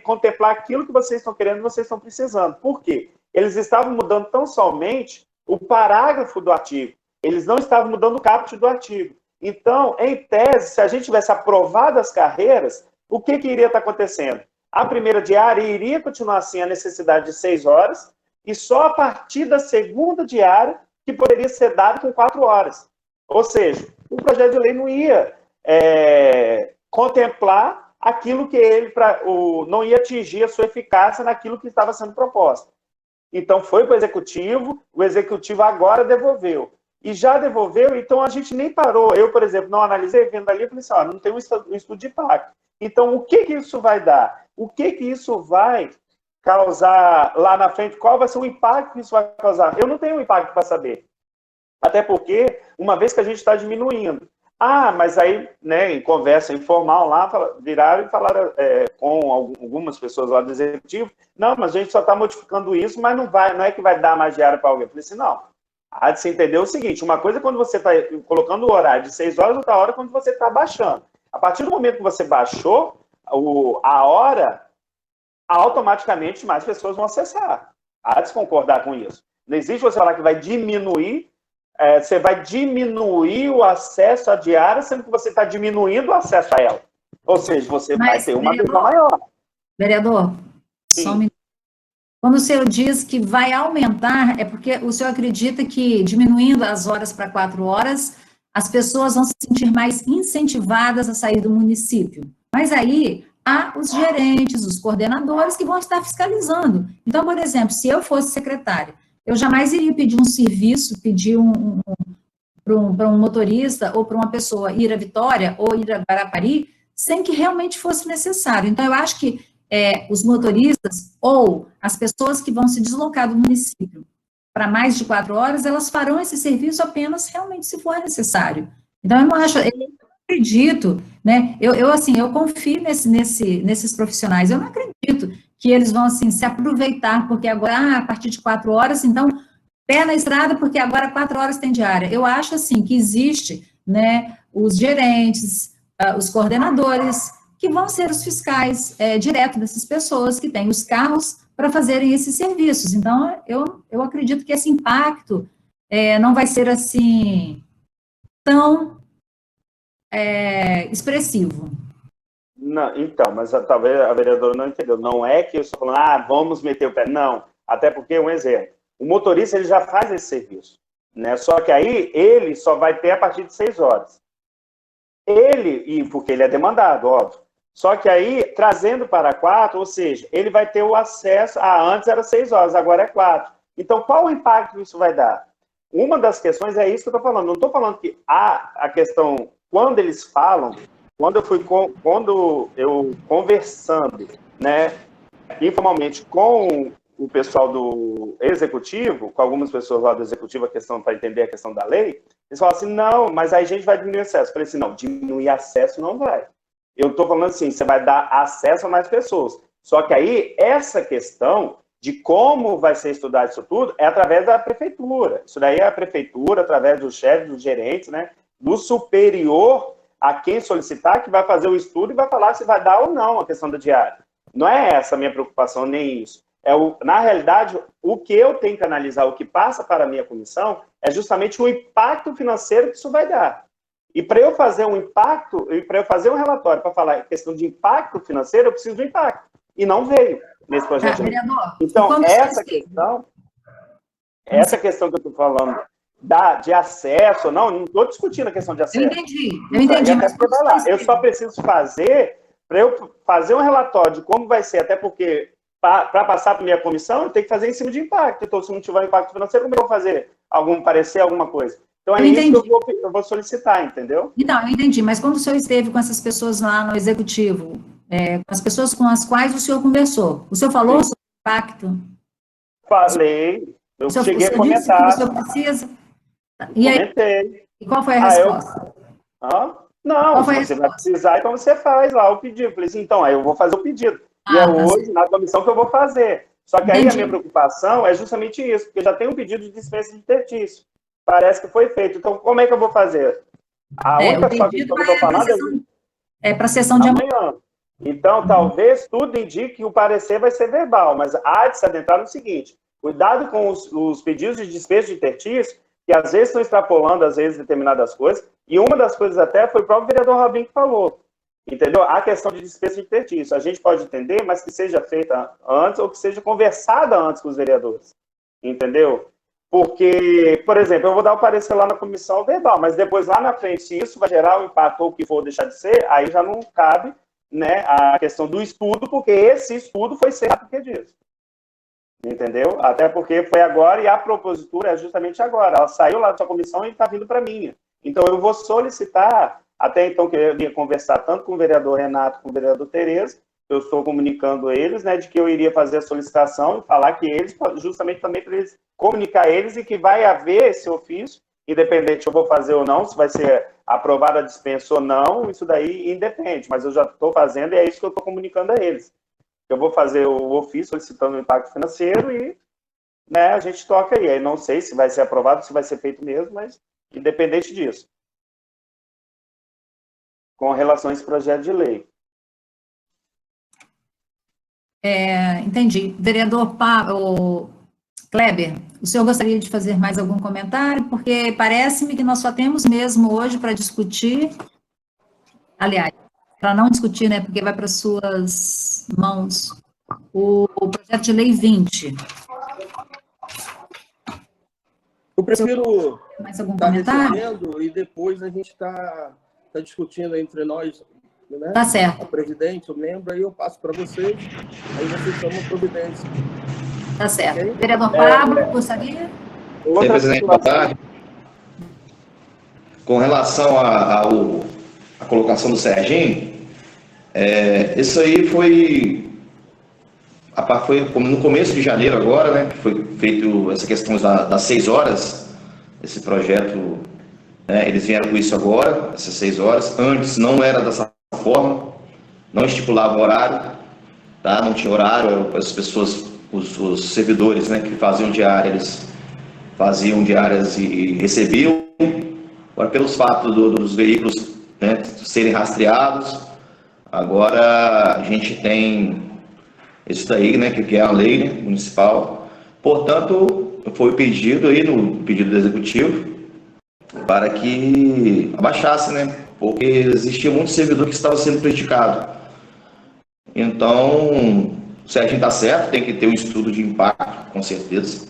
Speaker 2: contemplar aquilo que vocês estão querendo, vocês estão precisando. Por quê? Eles estavam mudando tão somente o parágrafo do artigo, eles não estavam mudando o caput do artigo. Então, em tese, se a gente tivesse aprovado as carreiras, o que iria estar acontecendo? A primeira diária iria continuar assim a necessidade de 6 horas, e só a partir da segunda diária que poderia ser dado com 4 horas. Ou seja, o projeto de lei não ia contemplar aquilo que não ia atingir a sua eficácia naquilo que estava sendo proposto. Então, foi para o executivo agora devolveu. E já devolveu, então a gente nem parou. Eu, por exemplo, não analisei, vendo ali, falei assim, não tem um estudo de impacto. Então, o que isso vai dar? O que isso vai causar lá na frente? Qual vai ser o impacto que isso vai causar? Eu não tenho impacto para saber. Até porque, uma vez que a gente está diminuindo. Mas aí, né, em conversa informal lá, viraram e falaram com algumas pessoas lá do executivo, não, mas a gente só está modificando isso, mas não é que vai dar mais diária para alguém. Eu falei assim, não. Há de se entender o seguinte, uma coisa é quando você está colocando o horário de 6 horas, outra hora é quando você está baixando. A partir do momento que você baixou a hora, automaticamente mais pessoas vão acessar. Há de se concordar com isso. Não existe você falar que vai diminuir, você vai diminuir o acesso à diária, sendo que você está diminuindo o acesso a ela. Ou seja, você vai ter uma visão maior.
Speaker 5: Vereador, só um minuto. Quando o senhor diz que vai aumentar, é porque o senhor acredita que diminuindo as horas para 4 horas, as pessoas vão se sentir mais incentivadas a sair do município. Mas aí há os gerentes, os coordenadores que vão estar fiscalizando. Então, por exemplo, se eu fosse secretária, eu jamais iria pedir um serviço, pedir para um motorista ou para uma pessoa ir a Vitória ou ir a Guarapari, sem que realmente fosse necessário. Então, eu acho que os motoristas ou as pessoas que vão se deslocar do município para mais de 4 horas, elas farão esse serviço apenas realmente se for necessário. Então, eu não acredito, né? Eu confio nesses profissionais. Eu não acredito que eles vão, assim, se aproveitar, porque agora, a partir de 4 horas, então, pé na estrada, porque agora 4 horas tem diária. Eu acho, assim, que existe, né, os gerentes, os coordenadores, que vão ser os fiscais direto dessas pessoas que têm os carros para fazerem esses serviços. Então, eu acredito que esse impacto não vai ser, assim, tão expressivo.
Speaker 2: Não, então, mas talvez a vereadora não entendeu. Não é que eu estou falando, vamos meter o pé. Não, até porque, um exemplo, o motorista ele já faz esse serviço, né? Só que aí ele só vai ter a partir de 6 horas. Porque ele é demandado, óbvio. Só que aí, trazendo para 4, ou seja, ele vai ter o acesso, antes era 6 horas, agora é 4. Então, qual o impacto que isso vai dar? Uma das questões é isso que eu estou falando. Não estou falando que a questão, quando eles falam, quando eu conversando, né, informalmente com o pessoal do executivo, com algumas pessoas lá do executivo, a questão para entender a questão da lei, eles falam assim, não, mas aí a gente vai diminuir acesso. Eu falei assim, não, diminuir acesso não vai. Eu estou falando assim, você vai dar acesso a mais pessoas. Só que aí, essa questão de como vai ser estudado isso tudo é através da prefeitura. Isso daí é a prefeitura, através dos chefes, dos gerentes, né, do superior a quem solicitar, que vai fazer o estudo e vai falar se vai dar ou não a questão da diária. Não é essa a minha preocupação, nem isso. Na realidade, o que eu tenho que analisar, o que passa para a minha comissão, é justamente o impacto financeiro que isso vai dar. E para eu fazer um impacto, e para eu fazer um relatório para falar em questão de impacto financeiro, eu preciso do impacto. e não veio nesse projeto de lei.
Speaker 5: Vereador,
Speaker 2: Então, essa questão que eu estou falando de acesso, não estou discutindo a questão de acesso.
Speaker 5: Eu entendi, mas
Speaker 2: eu só preciso fazer, para eu fazer um relatório de como vai ser, até porque, para passar para minha comissão, eu tenho que fazer em cima de impacto. Então, se não tiver impacto financeiro, como eu vou fazer? Algum parecer, alguma coisa? Então, é isso que eu vou solicitar, entendeu?
Speaker 5: Então, eu entendi, mas quando o senhor esteve com essas pessoas lá no Executivo, com as pessoas com as quais o senhor conversou, o senhor falou sobre o impacto?
Speaker 2: Falei, eu cheguei a comentar.
Speaker 5: Disse que o senhor precisa? E aí,
Speaker 2: comentei.
Speaker 5: e qual foi a resposta?
Speaker 2: Não, se você vai precisar, então você faz lá o pedido. Eu falei assim, então, aí eu vou fazer o pedido. E é hoje, na comissão, que eu vou fazer. Só que aí a minha preocupação é justamente isso, porque já tem um pedido de dispensa de interstício. Parece que foi feito. Então, como é que eu vou fazer? A única coisa que eu estou falando
Speaker 5: é para a sessão de amanhã.
Speaker 2: Então, talvez tudo indique que o parecer vai ser verbal, mas há de se adentrar no seguinte: cuidado com os pedidos de dispensa de interstício, que às vezes estão extrapolando, às vezes, determinadas coisas, e uma das coisas até foi o próprio vereador Robinho que falou, entendeu? A questão de dispensa de interstício, a gente pode entender, mas que seja feita antes ou que seja conversada antes com os vereadores, entendeu? Porque, por exemplo, eu vou dar o parecer lá na comissão verbal, mas depois lá na frente, se isso vai gerar um impacto ou o que for deixar de ser, aí já não cabe, né, a questão do estudo, porque esse estudo foi certo porque disso. Entendeu? Até porque foi agora e a propositura é justamente agora. Ela saiu lá da sua comissão e está vindo para a minha. Então, eu vou solicitar, até então que eu ia conversar tanto com o vereador Renato como com o vereador Tereza, eu estou comunicando eles, né, de que eu iria fazer a solicitação e falar que eles, justamente também para eles comunicar eles e que vai haver esse ofício, independente se eu vou fazer ou não, se vai ser aprovada a dispensa ou não, isso daí independe, mas eu já estou fazendo e é isso que eu estou comunicando a eles. Eu vou fazer o ofício solicitando o impacto financeiro e, né, a gente toca aí. Aí não sei se vai ser aprovado, se vai ser feito mesmo, mas independente disso. Com relação a esse projeto de lei.
Speaker 5: Entendi. Vereador Kleber, o senhor gostaria de fazer mais algum comentário? Porque parece-me que nós só temos mesmo hoje para discutir, aliás, para não discutir, né, porque vai para suas mãos, o projeto de lei 20.
Speaker 3: Eu prefiro
Speaker 5: mais algum
Speaker 3: estar
Speaker 5: comentário?
Speaker 3: recebendo e depois a gente está discutindo entre nós, né?
Speaker 5: Tá certo.
Speaker 3: O presidente, o membro, aí eu passo para vocês, aí vocês tomam providência.
Speaker 5: Tá certo. Okay? Vereador Pablo, gostaria?
Speaker 7: Sim, presidente, boa tarde. Com relação à colocação do Serginho, isso aí foi no começo de janeiro agora, né, que foi feito essa questão das 6 horas, esse projeto, né, eles vieram com isso agora, essas 6 horas, antes não era dessa forma, não estipulava horário, tá, não tinha horário, as pessoas, os servidores, né, que faziam diária, eles faziam diárias e recebiam, agora pelos fatos dos veículos, né, serem rastreados, agora a gente tem isso daí, né, que é a lei, né, municipal. Portanto, foi pedido aí, no pedido do Executivo, para que abaixasse, né, porque existia muito servidor que estava sendo prejudicado. Então, o Serginho está certo, tem que ter um estudo de impacto, com certeza,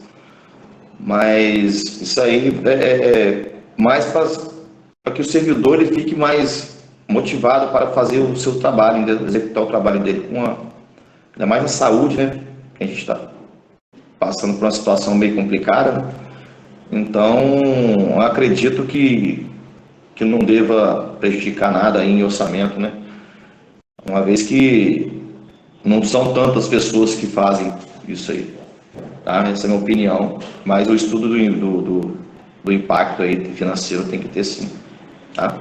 Speaker 7: mas isso aí é mais para que o servidor ele fique mais motivado para fazer o seu trabalho, executar o trabalho dele ainda mais na saúde, né? A gente está passando por uma situação meio complicada, né? Então, eu acredito que não deva prejudicar nada em orçamento, né? Uma vez que não são tantas pessoas que fazem isso aí, tá? Essa é a minha opinião, mas o estudo do impacto aí financeiro tem que ter sim, tá?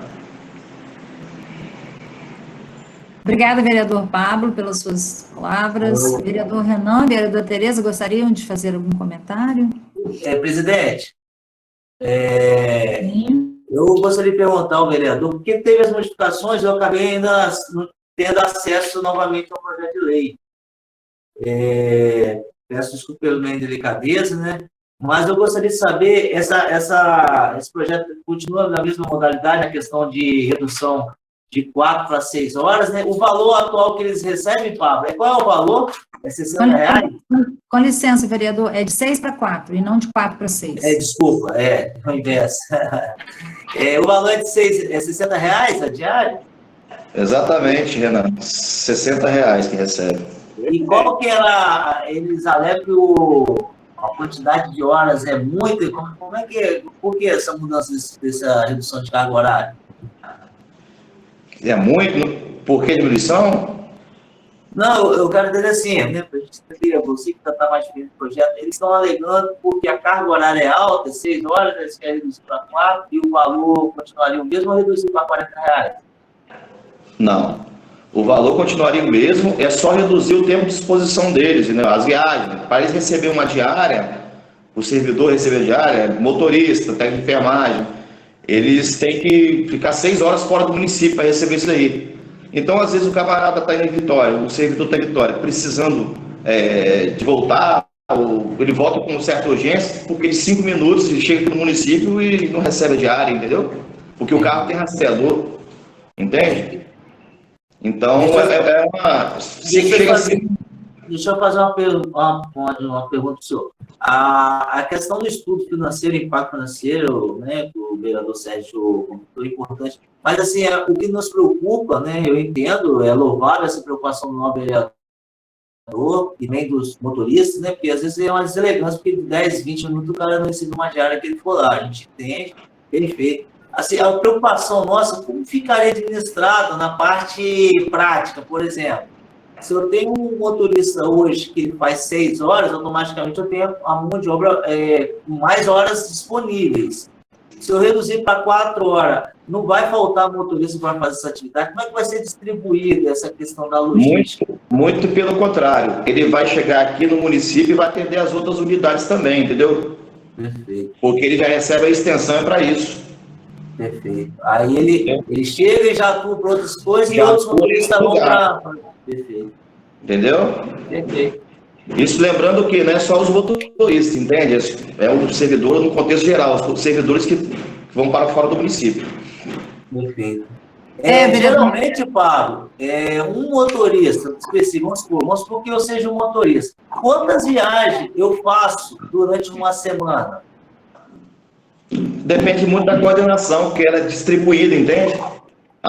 Speaker 5: Obrigada, vereador Pablo, pelas suas palavras. Vereador Renan, vereadora Tereza, gostariam de fazer algum comentário?
Speaker 8: Presidente, eu gostaria de perguntar ao vereador, porque teve as modificações, eu acabei ainda não tendo acesso novamente ao projeto de lei. Peço desculpa pela minha delicadeza, né? Mas eu gostaria de saber, esse projeto continua na mesma modalidade, a questão de redução de 4 para 6 horas, né? O valor atual que eles recebem, Pablo, qual é o valor? É R$60?
Speaker 5: Com licença, vereador, é de 6 para 4 e não de 4 para 6.
Speaker 8: Desculpa, o inverso. O valor é de R$60 a diária?
Speaker 7: Exatamente, Renan. R$60 que recebe.
Speaker 8: E qual que eles alegam que a quantidade de horas é muita? Como é que por que essa mudança, dessa redução de carga horária?
Speaker 7: É muito? Por que diminuição?
Speaker 8: Não, eu quero dizer assim, né, para a gente entender, você que está mais dentro do projeto, eles estão alegando porque a carga horária é alta, 6 horas, eles querem reduzir para 4 e o valor continuaria o mesmo ou reduzir para R$40?
Speaker 7: Não. O valor continuaria o mesmo, é só reduzir o tempo de exposição deles, né? As viagens. Para eles receberem uma diária, o servidor receber diária, motorista, técnico de enfermagem, eles têm que ficar 6 horas fora do município para receber isso aí. Então, às vezes, o camarada está em Vitória, o servidor está em Vitória, precisando de voltar, ou ele volta com certa urgência, porque em 5 minutos ele chega no município e não recebe a diária, entendeu? Porque o carro tem rastreador, entende? Então,
Speaker 8: Deixa eu fazer uma pergunta para o senhor. A questão do estudo financeiro, impacto financeiro, né, que o vereador Sérgio comentou, é importante. Mas, assim, o que nos preocupa, né, eu entendo, é louvável essa preocupação do novo vereador e nem dos motoristas, né, porque às vezes é uma deselegância, porque de 10, 20 minutos o cara não recebe uma diária que ele for lá. A gente entende, perfeito. Assim, a preocupação nossa, como ficaria administrado na parte prática, por exemplo? Se eu tenho um motorista hoje que ele faz 6 horas, automaticamente eu tenho a mão de obra com mais horas disponíveis. Se eu reduzir para 4 horas, não vai faltar motorista para fazer essa atividade? Como é que vai ser distribuída essa questão da logística?
Speaker 7: Muito pelo contrário. Ele vai chegar aqui no município e vai atender as outras unidades também, entendeu?
Speaker 8: Perfeito.
Speaker 7: Porque ele já recebe a extensão para isso.
Speaker 8: Perfeito. Aí ele chega e já atua para outras coisas e outros motoristas vão para... Perfeito.
Speaker 7: Entendeu?
Speaker 8: Perfeito.
Speaker 7: Isso lembrando que não é só os motoristas, entende? É o servidor no contexto geral, os servidores que vão para fora do município.
Speaker 8: Perfeito. Geralmente, Pablo, um motorista específico, vamos supor que eu seja um motorista. Quantas viagens eu faço durante uma semana?
Speaker 7: Depende muito da coordenação que ela é distribuída, entende?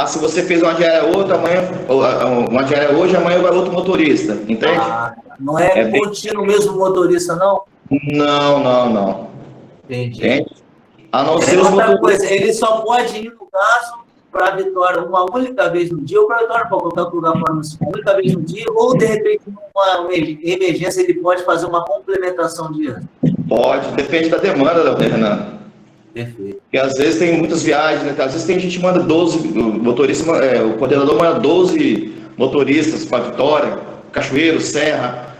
Speaker 7: Se você fez uma diária outra, amanhã, uma diária hoje, amanhã vai outro motorista, entende?
Speaker 8: Não é contínuo o mesmo motorista, não?
Speaker 7: Não.
Speaker 8: Entendi.
Speaker 7: Entende? A não ser
Speaker 8: outra coisa, ele só pode ir, no caso, para a Vitória uma única vez no dia, ou para a Vitória, para qualquer lugar fora uma única vez no dia, ou, de repente, numa emergência, ele pode fazer uma complementação diária?
Speaker 7: Pode, depende da demanda, Renan.
Speaker 8: Perfeito.
Speaker 7: Porque às vezes tem muitas viagens, né? Às vezes tem gente que manda 12 motoristas, o coordenador manda 12 motoristas para Vitória, Cachoeiro, Serra,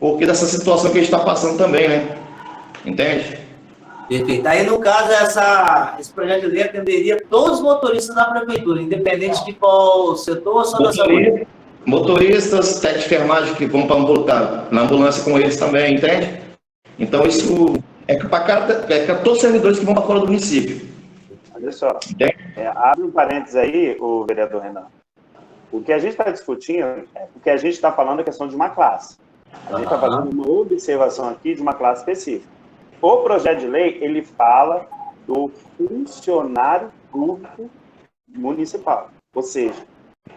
Speaker 7: porque dessa situação que a gente está passando também, né? Entende?
Speaker 8: Perfeito. Aí, no caso, esse projeto de lei atenderia todos os motoristas da prefeitura, independente de qual setor ou só da saúde.
Speaker 7: Motoristas, técnicos de enfermagem que vão para na ambulância com eles também, entende? Então, isso para todos os servidores que vão para fora do município.
Speaker 2: Olha só, abre um parênteses aí, o vereador Renan. O que a gente está discutindo é porque a gente está falando a questão de uma classe. A gente está fazendo uma observação aqui de uma classe específica. O projeto de lei, ele fala do funcionário público municipal. Ou seja,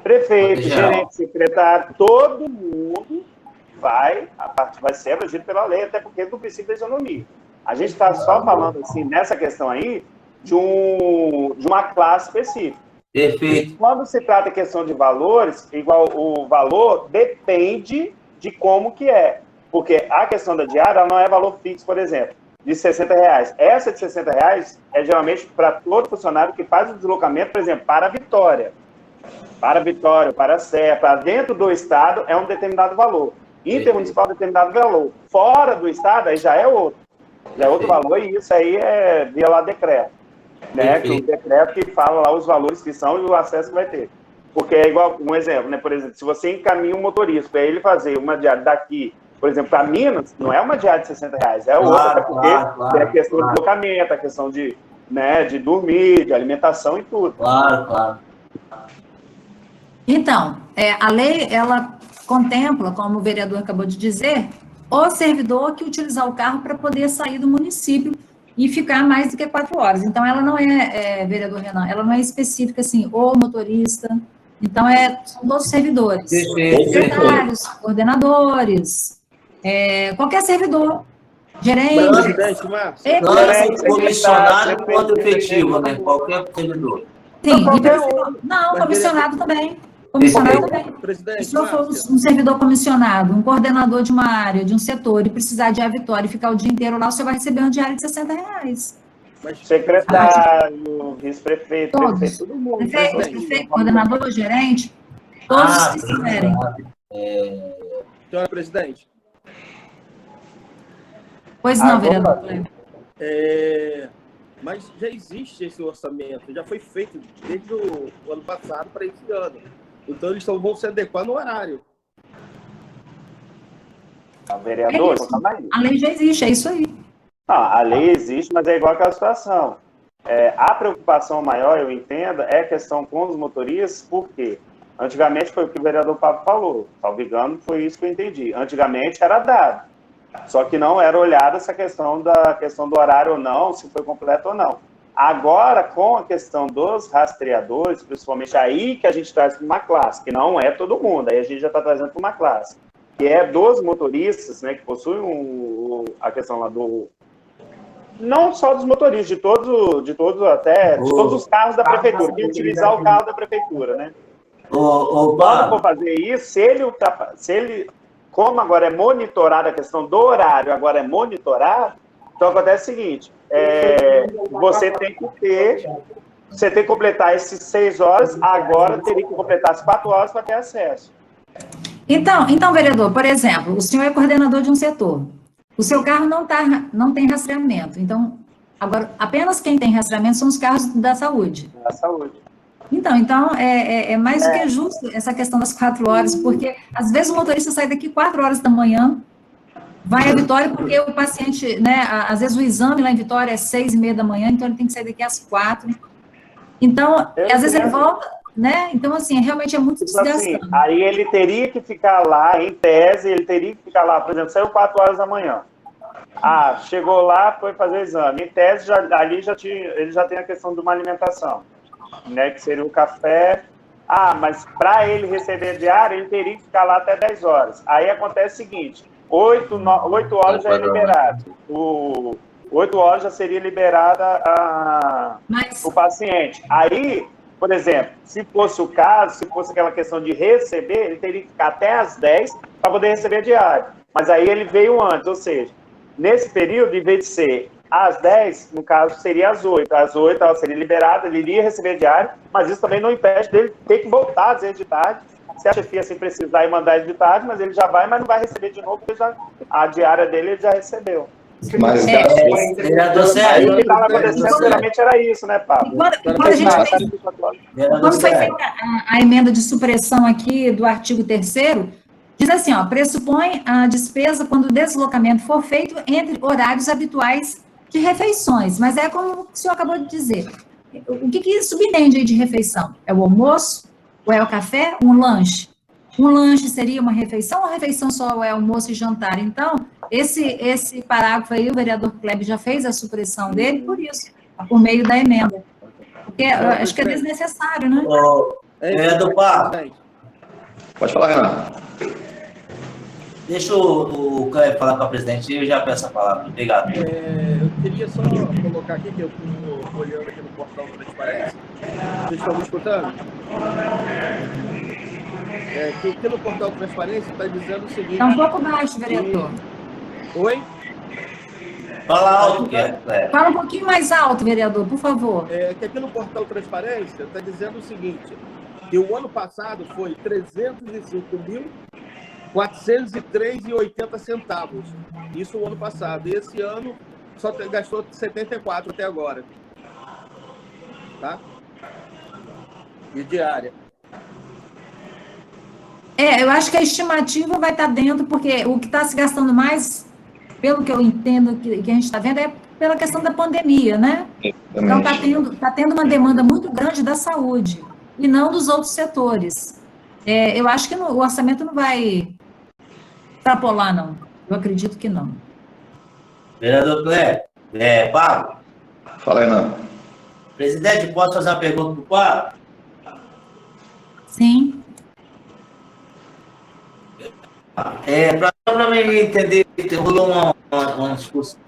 Speaker 2: prefeito, gerente, secretário, todo mundo vai ser abrangido pela lei, até porque é do princípio da isonomia. A gente está só falando, assim, nessa questão aí, de uma classe específica.
Speaker 8: Perfeito.
Speaker 2: Quando se trata de questão de valores, igual o valor depende de como que é. Porque a questão da diária ela não é valor fixo, por exemplo, de R$60. Essa de R$60 é geralmente para todo funcionário que faz o deslocamento, por exemplo, para Vitória. Para Vitória, para Serra, para dentro do estado é um determinado valor. Intermunicipal, determinado valor. Fora do estado, aí já é outro. Já é outro valor, e isso aí é via lá decreto. Né? Que o decreto que fala lá os valores que são e o acesso que vai ter. Porque é igual, um exemplo, né? Por exemplo, se você encaminha um motorista para ele fazer uma diária daqui, por exemplo, para Minas, não é uma diária de R$60, é outra, até porque é a questão de deslocamento, a questão de, né, de dormir, de alimentação e tudo.
Speaker 8: Claro.
Speaker 5: Então, a lei, ela contempla, como o vereador acabou de dizer, o servidor que utilizar o carro para poder sair do município e ficar mais do que 4 horas. Então, ela não vereador Renan, ela não é específica, assim, o motorista. Então, são todos os servidores. Secretários, coordenadores, qualquer servidor, gerente.
Speaker 3: Presidente, Márcio.
Speaker 8: Comissionado quanto efetivo, né? Qualquer servidor.
Speaker 5: Sim, não, comissionado também. Comissionado também.
Speaker 3: Presidente,
Speaker 5: se eu for um servidor comissionado, um coordenador de uma área, de um setor, e precisar de a Vitória e ficar o dia inteiro lá, você vai receber um diário de R$60.
Speaker 2: Secretário, vice-prefeito, prefeito, todo mundo.
Speaker 5: Prefeito, coordenador, gerente, todos que estiverem.
Speaker 3: Senhora presidente.
Speaker 5: Pois não, vereador.
Speaker 3: Mas já existe esse orçamento, já foi feito desde o ano passado para esse ano. Então, eles vão se adequar no horário.
Speaker 2: Vereador,
Speaker 5: a lei já existe, é isso aí.
Speaker 2: A lei existe, mas é igual aquela situação. A preocupação maior, eu entendo, é a questão com os motoristas, porque antigamente foi o que o vereador Pablo falou, salvo engano, foi isso que eu entendi. Antigamente era dado, só que não era olhada essa questão do horário ou não, se foi completo ou não. Agora, com a questão dos rastreadores, principalmente aí que a gente traz para uma classe, que não é todo mundo, aí a gente já está trazendo para uma classe, que é dos motoristas, né, que possuem a questão lá do... Não só dos motoristas, de todos os carros da prefeitura, que utilizar o carro da prefeitura, né? Quando for fazer isso, se ele como agora é monitorado, a questão do horário agora é monitorado, então acontece o seguinte, você tem que completar esses 6 horas, agora teria que completar as 4 horas para ter acesso.
Speaker 5: Então, vereador, por exemplo, o senhor é coordenador de um setor, o seu carro não tem rastreamento, então, agora, apenas quem tem rastreamento são os carros da saúde.
Speaker 2: Da saúde.
Speaker 5: Então é mais do que justo essa questão das 4 horas, porque às vezes o motorista sai daqui 4 horas da manhã, vai a Vitória, porque o paciente, né, às vezes o exame lá em Vitória é 6h30 da manhã, então ele tem que sair daqui às 4. Então, às vezes ele volta, né? Então, assim, realmente é muito desgastante.
Speaker 2: Assim, aí ele teria que ficar lá, em tese, por exemplo, saiu 4 horas da manhã. Chegou lá, foi fazer o exame. Em tese, ele já tem a questão de uma alimentação, né, que seria o café. Mas para ele receber diário, ele teria que ficar lá até 10 horas. Aí acontece o seguinte, 8 horas já é liberado. 8 horas já seria liberada o paciente. Aí, por exemplo, se fosse o caso, se fosse aquela questão de receber, ele teria que ficar até às 10 para poder receber diário. Mas aí ele veio antes, ou seja, nesse período, em vez de ser às 10, no caso, seria às 8. Às 8 ela seria liberada, ele iria receber diário, mas isso também não impede dele ter que voltar, às vezes, de tarde. Se a chefia assim, precisar ir mandar de tarde, mas ele já vai, mas não vai receber de novo, porque a diária dele ele já recebeu.
Speaker 7: Mas,
Speaker 8: vereador Sérgio,
Speaker 2: o que estava acontecendo geralmente era isso, né, Pablo?
Speaker 5: Quando foi feita a emenda de supressão aqui do artigo 3º, diz assim, pressupõe a despesa quando o deslocamento for feito entre horários habituais de refeições, mas é como o senhor acabou de dizer. O que subentende aí de refeição? É o almoço? Ou é o café? Um lanche? Um lanche seria uma refeição, ou a refeição só é almoço e jantar? Então, esse parágrafo aí, o vereador Kleber já fez a supressão dele por isso, por meio da emenda. Porque acho que é desnecessário, né?
Speaker 8: Vereador Pablo.
Speaker 7: Pode falar, Renato.
Speaker 8: Deixa o Kleber falar com a presidente e eu já peço a palavra. Obrigado.
Speaker 3: Eu queria só colocar aqui, que eu estou olhando aqui no portal Transparência. Vocês estão me escutando? Que aqui no portal Transparência está dizendo o seguinte...
Speaker 5: Está um pouco baixo, vereador.
Speaker 3: Oi?
Speaker 8: Fala alto,
Speaker 5: Fala um pouquinho mais alto, vereador, por favor.
Speaker 3: Que aqui no portal Transparência está dizendo o seguinte, que o ano passado foi 305.403,80 centavos. Isso o ano passado. E esse ano só gastou 74 até agora. Tá? E diária.
Speaker 5: Eu acho que a estimativa vai estar dentro, porque o que está se gastando mais, pelo que eu entendo que a gente está vendo, é pela questão da pandemia, né? Então, está tendo uma demanda muito grande da saúde, e não dos outros setores. eu acho que o orçamento não vai extrapolar, não. Eu acredito que não.
Speaker 8: Vereador Cleber, Pablo.
Speaker 7: Fala aí, não.
Speaker 8: Presidente, posso fazer uma pergunta para o Pablo?
Speaker 5: Sim.
Speaker 8: Para mim entender, rolou uma discussão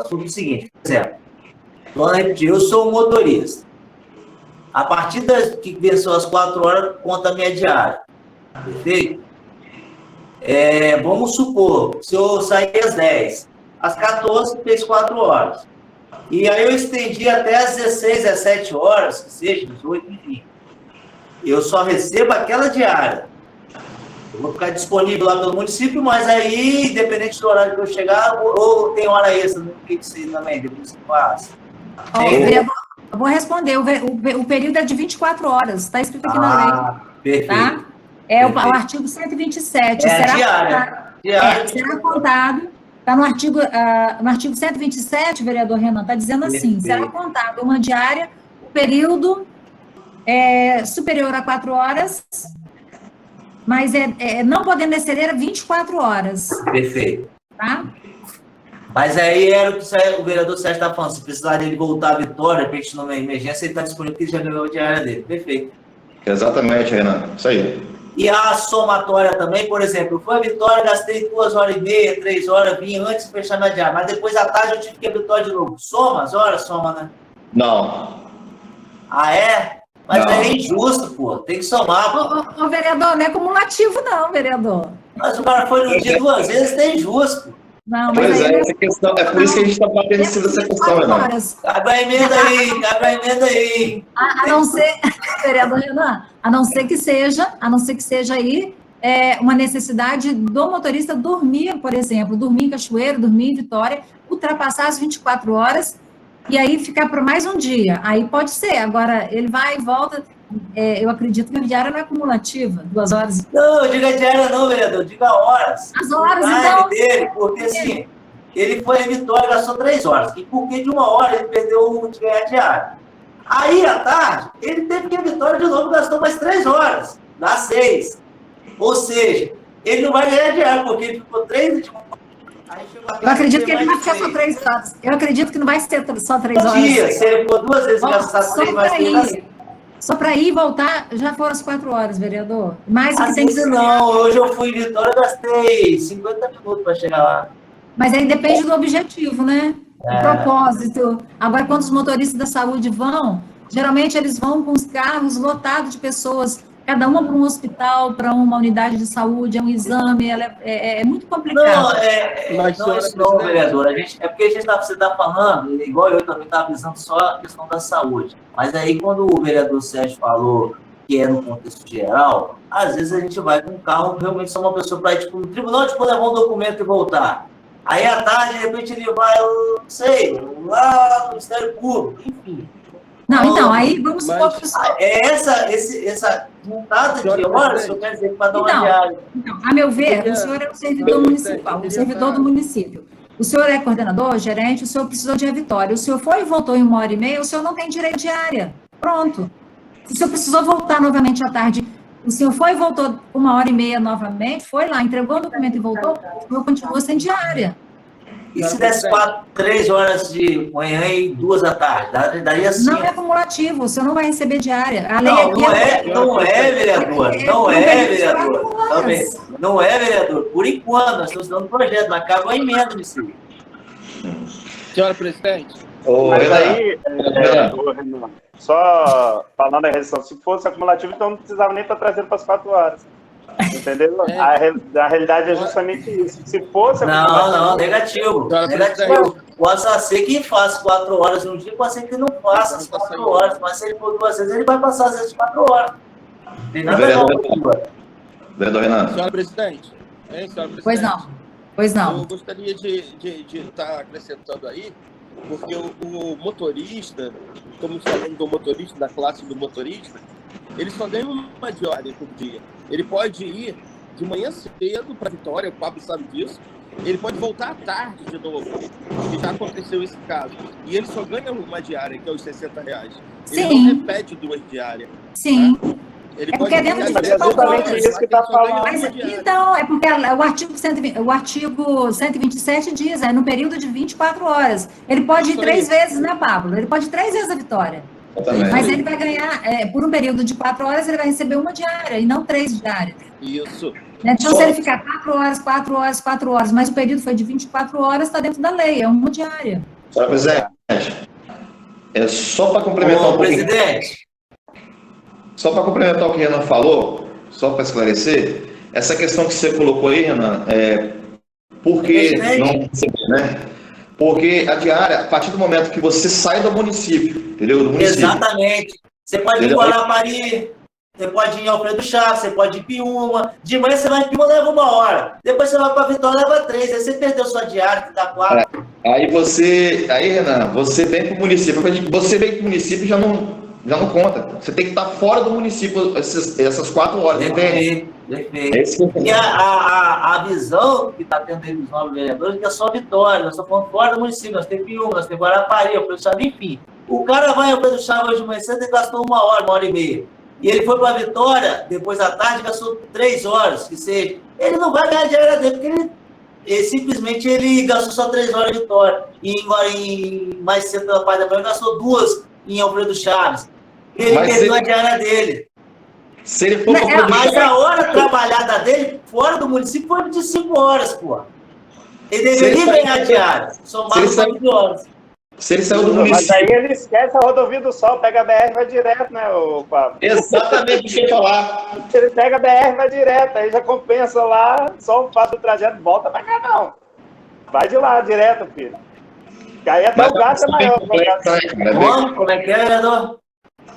Speaker 8: sobre o seguinte, por exemplo, vamos repetir, eu sou um motorista. A partir das que venceu as 4 horas, conta a minha diária. Perfeito? Vamos supor, se eu sair às 10, às 14 fez 4 horas. E aí eu estendi até às 16, 17 horas, que seja, 18, enfim. Eu só recebo aquela diária. Eu vou ficar disponível lá pelo município, mas aí, independente do horário que eu chegar, ou tem hora extra, não tem que ser também, depois você passa.
Speaker 5: Eu vou responder, o período é de 24 horas, está escrito aqui na lei.
Speaker 8: Perfeito.
Speaker 5: Tá? O artigo 127. Será contado, está no artigo 127, vereador Renan, está dizendo assim, será contado uma diária, o período superior a 4 horas, mas não podendo exceder 24 horas.
Speaker 8: Perfeito.
Speaker 5: Tá?
Speaker 8: Mas aí era o que o vereador Sérgio está falando, se precisar dele voltar à Vitória, de repente numa emergência, ele está disponível porque ele já ganhou a diária dele. Perfeito.
Speaker 7: Exatamente, Renan. Isso aí.
Speaker 8: E a somatória também, por exemplo, foi a Vitória, gastei 2 horas e meia, 3 horas, vim antes de fechar minha diária, mas depois à tarde eu tive que ir a Vitória de novo. Soma as horas? Soma, né?
Speaker 7: Não.
Speaker 8: Ah, é? Mas
Speaker 7: não.
Speaker 8: É injusto, pô. Tem que somar.
Speaker 5: Ô, vereador, não é cumulativo, não, vereador.
Speaker 8: Mas o cara foi no dia 2 vezes, é injusto.
Speaker 5: Não, mas
Speaker 7: pois essa questão, é por isso que a gente está batendo em cima dessa questão, Renan.
Speaker 8: Cabe a emenda aí.
Speaker 5: A não ser, vereador Renan, a não ser que seja aí uma necessidade do motorista dormir, por exemplo, dormir em Cachoeiro, dormir em Vitória, ultrapassar as 24 horas e aí ficar por mais um dia. Aí pode ser, agora ele vai e volta. Eu acredito que a diária não é cumulativa, 2 horas.
Speaker 8: Não, diga diária não, vereador, diga horas.
Speaker 5: As horas, então.
Speaker 8: Dele, porque assim, ele foi em Vitória, gastou 3 horas, e porque de 1 hora ele perdeu o de ganhar diária. Aí, à tarde, ele teve que ir em Vitória de novo, gastou mais 3 horas, dá 6. Ou seja, ele não vai ganhar diária, porque ele ficou 3 horas.
Speaker 5: Eu acredito que ele vai ficar só 3 horas. Eu acredito que não vai ser só 3 horas.
Speaker 8: Dia, se ele for 2 vezes gastar 3 mais 3,
Speaker 5: só para ir e voltar, já foram as 4 horas, vereador. Mais o que tem que ser.
Speaker 8: Não, hoje eu fui em Vitória, gastei 50 minutos para chegar lá.
Speaker 5: Mas aí depende do objetivo, né? O propósito. Agora, quando os motoristas da saúde vão, geralmente eles vão com os carros lotados de pessoas, cada uma para um hospital, para uma unidade de saúde, é um exame, é muito complicado.
Speaker 8: Não, vereador, é porque você está falando, igual eu também estava visando só a questão da saúde. Mas aí, quando o vereador Sérgio falou que é no contexto geral, às vezes a gente vai com um carro, realmente só uma pessoa para ir no tribunal, levar um documento e voltar. Aí, à tarde, de repente, ele vai, eu não sei, lá no Ministério Público, enfim.
Speaker 5: Não, então, aí vamos supor que...
Speaker 8: Essa montada de horas, eu quero dizer que para dar uma diária.
Speaker 5: Então, a meu ver, o senhor é um servidor municipal, um servidor do município. O senhor é coordenador, gerente, o senhor precisou de vitória. O senhor foi e voltou em 1 hora e meia, o senhor não tem direito de diária. Pronto. Se o senhor precisou voltar novamente à tarde, o senhor foi e voltou 1 hora e meia novamente, foi lá, entregou o documento e voltou, o senhor continua sem diária.
Speaker 8: E se desse 3 horas de manhã e 2 da tarde? Daria assim.
Speaker 5: Não é acumulativo, o senhor não vai receber diária. A lei
Speaker 8: não é, vereador. Não é, vereador. Não é, vereador. Por enquanto, nós estamos dando projeto, mas acaba a emenda nisso aí.
Speaker 3: Senhora presidente.
Speaker 2: Mas aí, só falando da restrição, se fosse acumulativo, então não precisava nem estar trazendo para as 4 horas. Entendeu? A realidade é justamente isso. Se fosse
Speaker 8: não, negativo. Possa ser que faça 4 horas no dia, pode ser que não faça as 4 horas, mas se ele for 2 vezes, ele vai passar às vezes 4 horas. Tem nada
Speaker 7: Vereador Renan.
Speaker 3: Senhora presidente.
Speaker 5: Pois não.
Speaker 3: Eu gostaria de estar acrescentando aí, porque o motorista, estamos falando do motorista, da classe do motorista, ele só ganha uma diária por dia. Ele pode ir de manhã cedo para Vitória, o Pablo sabe disso. Ele pode voltar à tarde de novo, que já aconteceu esse caso. E ele só ganha uma diária, que é os R$60. Ele não repete 2 diárias.
Speaker 5: Sim.
Speaker 3: Tá? Ele
Speaker 5: É porque
Speaker 3: pode
Speaker 5: é dentro de
Speaker 2: Mas é
Speaker 5: 24
Speaker 2: exatamente
Speaker 5: horas.
Speaker 2: isso que está falando.
Speaker 5: Mas, então, é porque o artigo 127 diz, é no período de 24 horas. Ele pode ir
Speaker 3: Isso
Speaker 5: 3
Speaker 3: aí.
Speaker 5: vezes, né, Pablo? Ele pode ir 3 vezes a vitória.
Speaker 7: Exatamente.
Speaker 5: Mas ele vai ganhar, por um período de 4 horas, ele vai receber uma diária, e não 3 diárias.
Speaker 3: Isso.
Speaker 5: Né? Então, se ele ficar 4 horas, 4 horas, 4 horas, mas o período foi de 24 horas, está dentro da lei, é uma diária.
Speaker 7: Senhora presidente, é só para complementar
Speaker 8: Ô,
Speaker 7: um pouquinho.
Speaker 8: presidente,
Speaker 7: Só para complementar o que o Renan falou, só para esclarecer, essa questão que você colocou aí, Renan, por que não receber, né? Porque a diária, a partir do momento que você sai do município, entendeu? Do município.
Speaker 8: exatamente. Você pode ir em Guarapari, você pode ir em Alfredo Chaves, você pode ir em Piúma. De manhã você vai em Piúma, leva 1 hora. Depois você vai para Vitória, leva 3. Aí você perdeu sua diária, que dá 4.
Speaker 7: Aí, Renan, você vem para o município. Você vem para o município e já não conta. Você tem que estar fora do município essas 4 horas.
Speaker 8: Perfeito. E a visão que está tendo aí dos novos vereadores é que é só Vitória, nós estamos falando fora do município, nós temos Piúma, nós temos Guarapari, Alfredo Chaves, enfim. O cara vai ao Alfredo Chaves hoje de manhã cedo e gastou 1 hora, 1 hora e meia. E ele foi para Vitória, depois da tarde, gastou 3 horas, que seja. Ele não vai ganhar diária dele, porque ele simplesmente ele gastou só 3 horas de Vitória. E mais cedo da parte da manhã, gastou 2 em Alfredo Chaves. Ele perdeu a diária dele.
Speaker 7: Se ele for
Speaker 8: Mas a hora trabalhada dele, fora do município, foi de 5 horas, pô. Ele deveria ganhar a diária, somado 9 horas.
Speaker 7: Se ele saiu do
Speaker 2: Mas
Speaker 7: município...
Speaker 2: aí ele esquece a rodovia do Sol, pega a BR e vai direto, né, Pablo?
Speaker 7: Exatamente o que eu ia falar.
Speaker 2: Ele pega a BR e vai direto, aí já compensa lá, só o fato do trajeto, volta pra cá não. Vai de lá, direto, filho. Aí até o gasto é maior.
Speaker 8: Como é que é, vereador?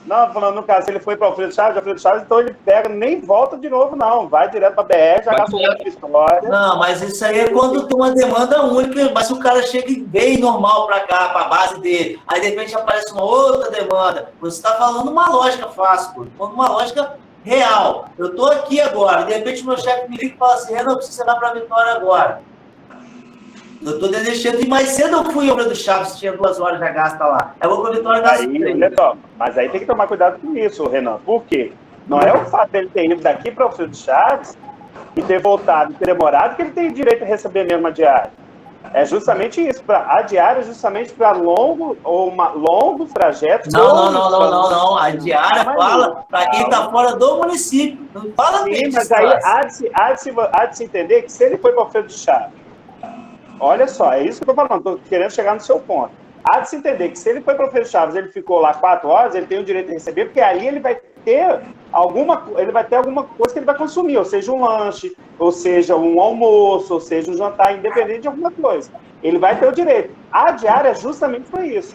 Speaker 2: Não, falando no caso, se ele foi para Alfredo Chaves, então ele pega, nem volta de novo, não. Vai direto para BR, já gasta outra história.
Speaker 8: Não, mas isso aí é quando tem uma demanda única, mas se o cara chega bem normal para cá, para a base dele, aí de repente aparece uma outra demanda, você está falando uma lógica fácil, pô, falando uma lógica real. Eu estou aqui agora, de repente meu chefe me liga e fala assim, Renan, eu preciso ir para a Vitória agora. Eu estou desejando, e mais cedo eu fui ao Alfredo Chaves, tinha 2 horas já gasta lá. Eu vou para a Vitória gastar.
Speaker 2: Mas aí tem que tomar cuidado com isso, Renan. Por quê? Não é o fato dele ter ido daqui para o Alfredo Chaves e ter voltado e ter demorado que ele tem direito a receber mesmo a diária. É justamente isso. A diária é justamente para longos trajetos.
Speaker 8: Não. A diária fala para quem está fora do município. Não fala
Speaker 2: sim, mas aí há de se entender que se ele foi para o Alfredo Chaves, olha só, é isso que eu estou falando, estou querendo chegar no seu ponto. Há de se entender que se ele foi para o Alfredo Chaves, ele ficou lá 4 horas, ele tem o direito de receber, porque ali ele vai ter alguma coisa que ele vai consumir, ou seja, um lanche, ou seja, um almoço, ou seja, um jantar, independente de alguma coisa. Ele vai ter o direito. A diária justamente foi isso.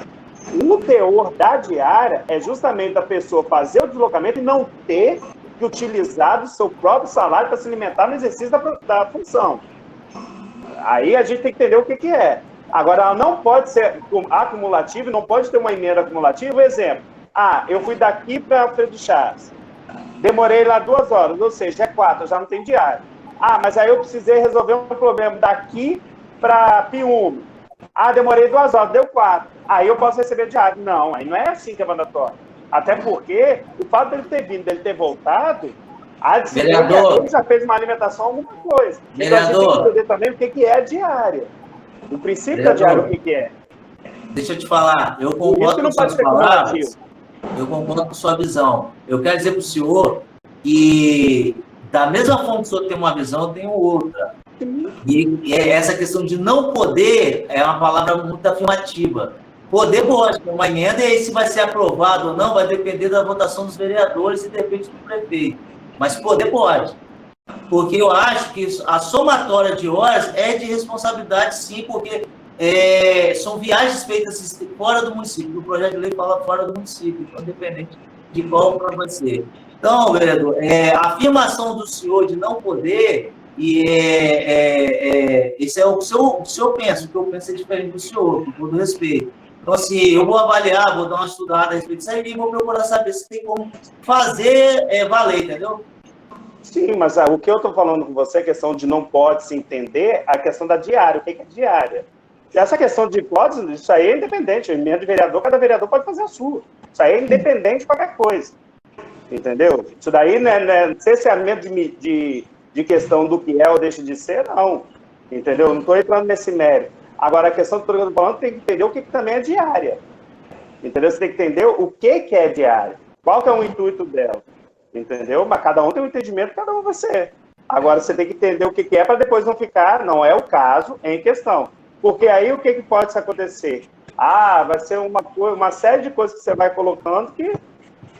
Speaker 2: O teor da diária é justamente a pessoa fazer o deslocamento e não ter que utilizar do seu próprio salário para se alimentar no exercício da função. Aí a gente tem que entender o que é. Agora, ela não pode ser acumulativa, não pode ter uma emenda acumulativa. Exemplo, eu fui daqui para Alfredo Chaves, demorei lá 2 horas, ou seja, é 4, já não tem diário. Mas aí eu precisei resolver um problema daqui para Piúma. Demorei 2 horas, deu 4. Aí eu posso receber diário. Não, aí não é assim que é mandatório. Até porque o fato dele ter vindo, dele ter voltado, ele já fez uma alimentação, alguma coisa. Então a gente tem que entender também o que é a diária. O princípio da diária, o que é?
Speaker 8: Deixa eu te falar, eu concordo com suas palavras, eu concordo com sua visão. Eu quero dizer para o senhor que, da mesma forma que o senhor tem uma visão, eu tenho outra. E essa questão de não poder é uma palavra muito afirmativa. Poder pode, uma emenda, e aí se vai ser aprovado ou não, vai depender da votação dos vereadores e depende do prefeito. Mas poder pode. Porque eu acho que a somatória de horas é de responsabilidade, sim, porque são viagens feitas fora do município. O projeto de lei fala fora do município, independente de qual vai ser. Então, vereador, a afirmação do senhor de não poder, esse é o que o senhor pensa, o que eu penso é diferente do senhor, com todo respeito. Então, assim, eu vou avaliar, vou dar uma estudada a respeito disso aí e vou procurar saber se tem como fazer valer, entendeu?
Speaker 2: Sim, mas o que eu estou falando com você, a questão de não pode se entender, a questão da diária, o que é diária? E essa questão de hipótese, isso aí é independente, emenda de vereador, cada vereador pode fazer a sua. Isso aí é independente de qualquer coisa. Entendeu? Isso daí não é cerceamento de questão do que é ou deixa de ser, não. Entendeu? Não estou entrando nesse mérito. Agora, a questão que eu estou falando, tem que entender o que também é diária. Entendeu? Você tem que entender o que é diária. Qual que é o intuito dela. Entendeu? Mas cada um tem um entendimento, cada um vai ser. Agora, você tem que entender o que é para depois não ficar, não é o caso, em questão. Porque aí o que pode acontecer? Vai ser uma série de coisas que você vai colocando que,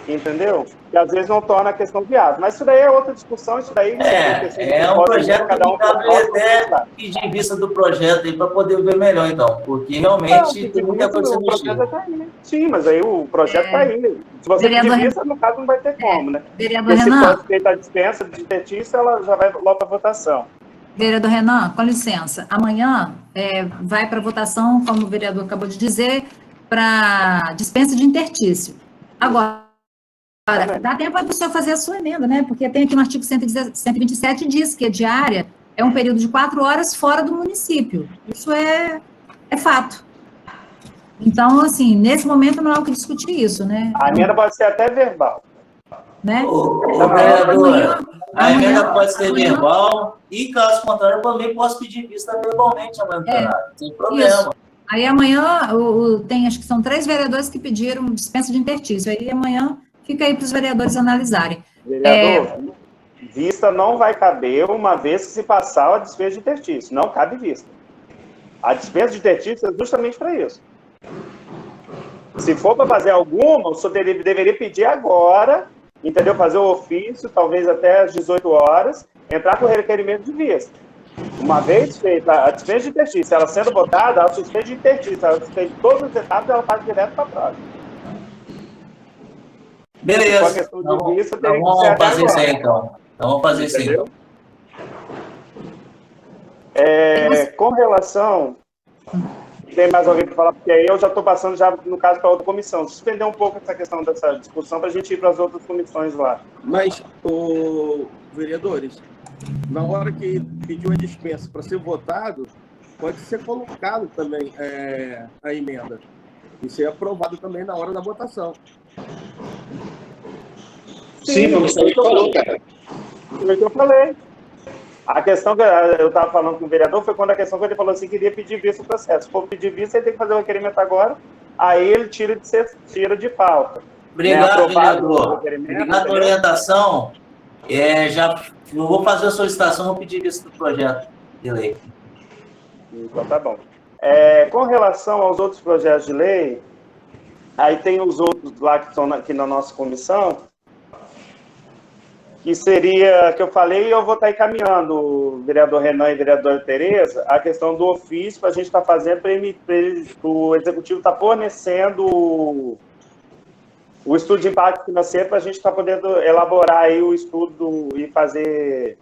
Speaker 2: entendeu? Que às vezes não torna a questão viável. Mas isso daí é outra discussão, isso daí...
Speaker 8: É um projeto que cabe até pedir vista do projeto aí para poder ver melhor, então. Porque realmente tem muita coisa que mexer.
Speaker 2: Sim, mas aí o projeto está aí. Se você pedir vista, no caso, não vai ter como, né?
Speaker 5: Vereador Renan.
Speaker 2: Se for feita a dispensa de petícia, ela já vai logo para votação.
Speaker 5: Vereador Renan, com licença. Amanhã vai para votação, como o vereador acabou de dizer, para dispensa de intertício. Agora, dá tempo para o senhor fazer a sua emenda, né? Porque tem aqui no artigo 127, diz que a diária é um período de 4 horas fora do município. Isso é fato. Então, assim, nesse momento não há o que discutir isso, né?
Speaker 2: A emenda pode ser até verbal.
Speaker 5: Né?
Speaker 8: Vereador, a emenda pode ser verbal e, caso contrário, eu também posso pedir vista verbalmente amanhã, sem problema.
Speaker 5: Isso. Aí amanhã, tem, acho que são 3 vereadores que pediram dispensa de intertício. Aí amanhã fica aí para os vereadores analisarem.
Speaker 2: Vereador, vista não vai caber uma vez que se passar a dispensa de intertício. Não cabe vista. A dispensa de intertício é justamente para isso. Se for para fazer alguma, o senhor deveria pedir agora, entendeu? Fazer o ofício, talvez até às 18 horas, entrar com o requerimento de vista. Uma vez feita a dispensa de intertício, ela sendo votada, ela suspende de intertício, ela suspende todas as etapas e ela passa direto para a próxima.
Speaker 8: Beleza. Então, vamos fazer isso aí, então. Vamos fazer isso aí.
Speaker 2: Com relação... Tem mais alguém para falar? Porque aí eu já estou passando, já no caso, para outra comissão. Suspender um pouco essa questão dessa discussão para a gente ir para as outras comissões lá.
Speaker 3: Mas, vereadores, na hora que pediu a dispensa para ser votado, pode ser colocado também a emenda. E ser aprovado também na hora da votação.
Speaker 7: Sim, foi o que você falou, cara.
Speaker 2: Foi o que eu falei. A questão que eu estava falando com o vereador foi quando a questão que ele falou assim, que queria pedir vista no processo. Se for pedir vista, ele tem que fazer o requerimento agora, aí ele tira de falta.
Speaker 8: Obrigado, vereador. Obrigado pela orientação. Já não vou fazer a solicitação, vou pedir vista do projeto de lei.
Speaker 2: Então tá bom. Com relação aos outros projetos de lei, aí tem os outros lá que estão aqui na nossa comissão, que seria, que eu falei, e eu vou estar encaminhando, vereador Renan e vereadora Tereza, a questão do ofício para a gente estar fazendo, para o executivo estar fornecendo o estudo de impacto financeiro para a gente estar podendo elaborar aí o estudo e fazer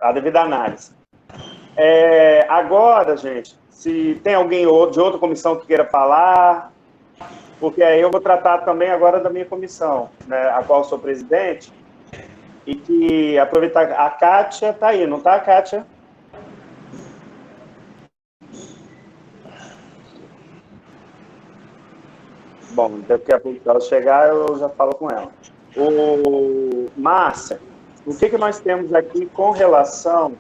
Speaker 2: a devida análise. Agora, gente, se tem alguém de outra comissão que queira falar... Porque aí eu vou tratar também agora da minha comissão, né, a qual sou presidente, e que aproveitar, a Kátia está aí, não está, Kátia? Bom, daqui a pouco ela chegar, eu já falo com ela. Márcia, o que nós temos aqui com relação...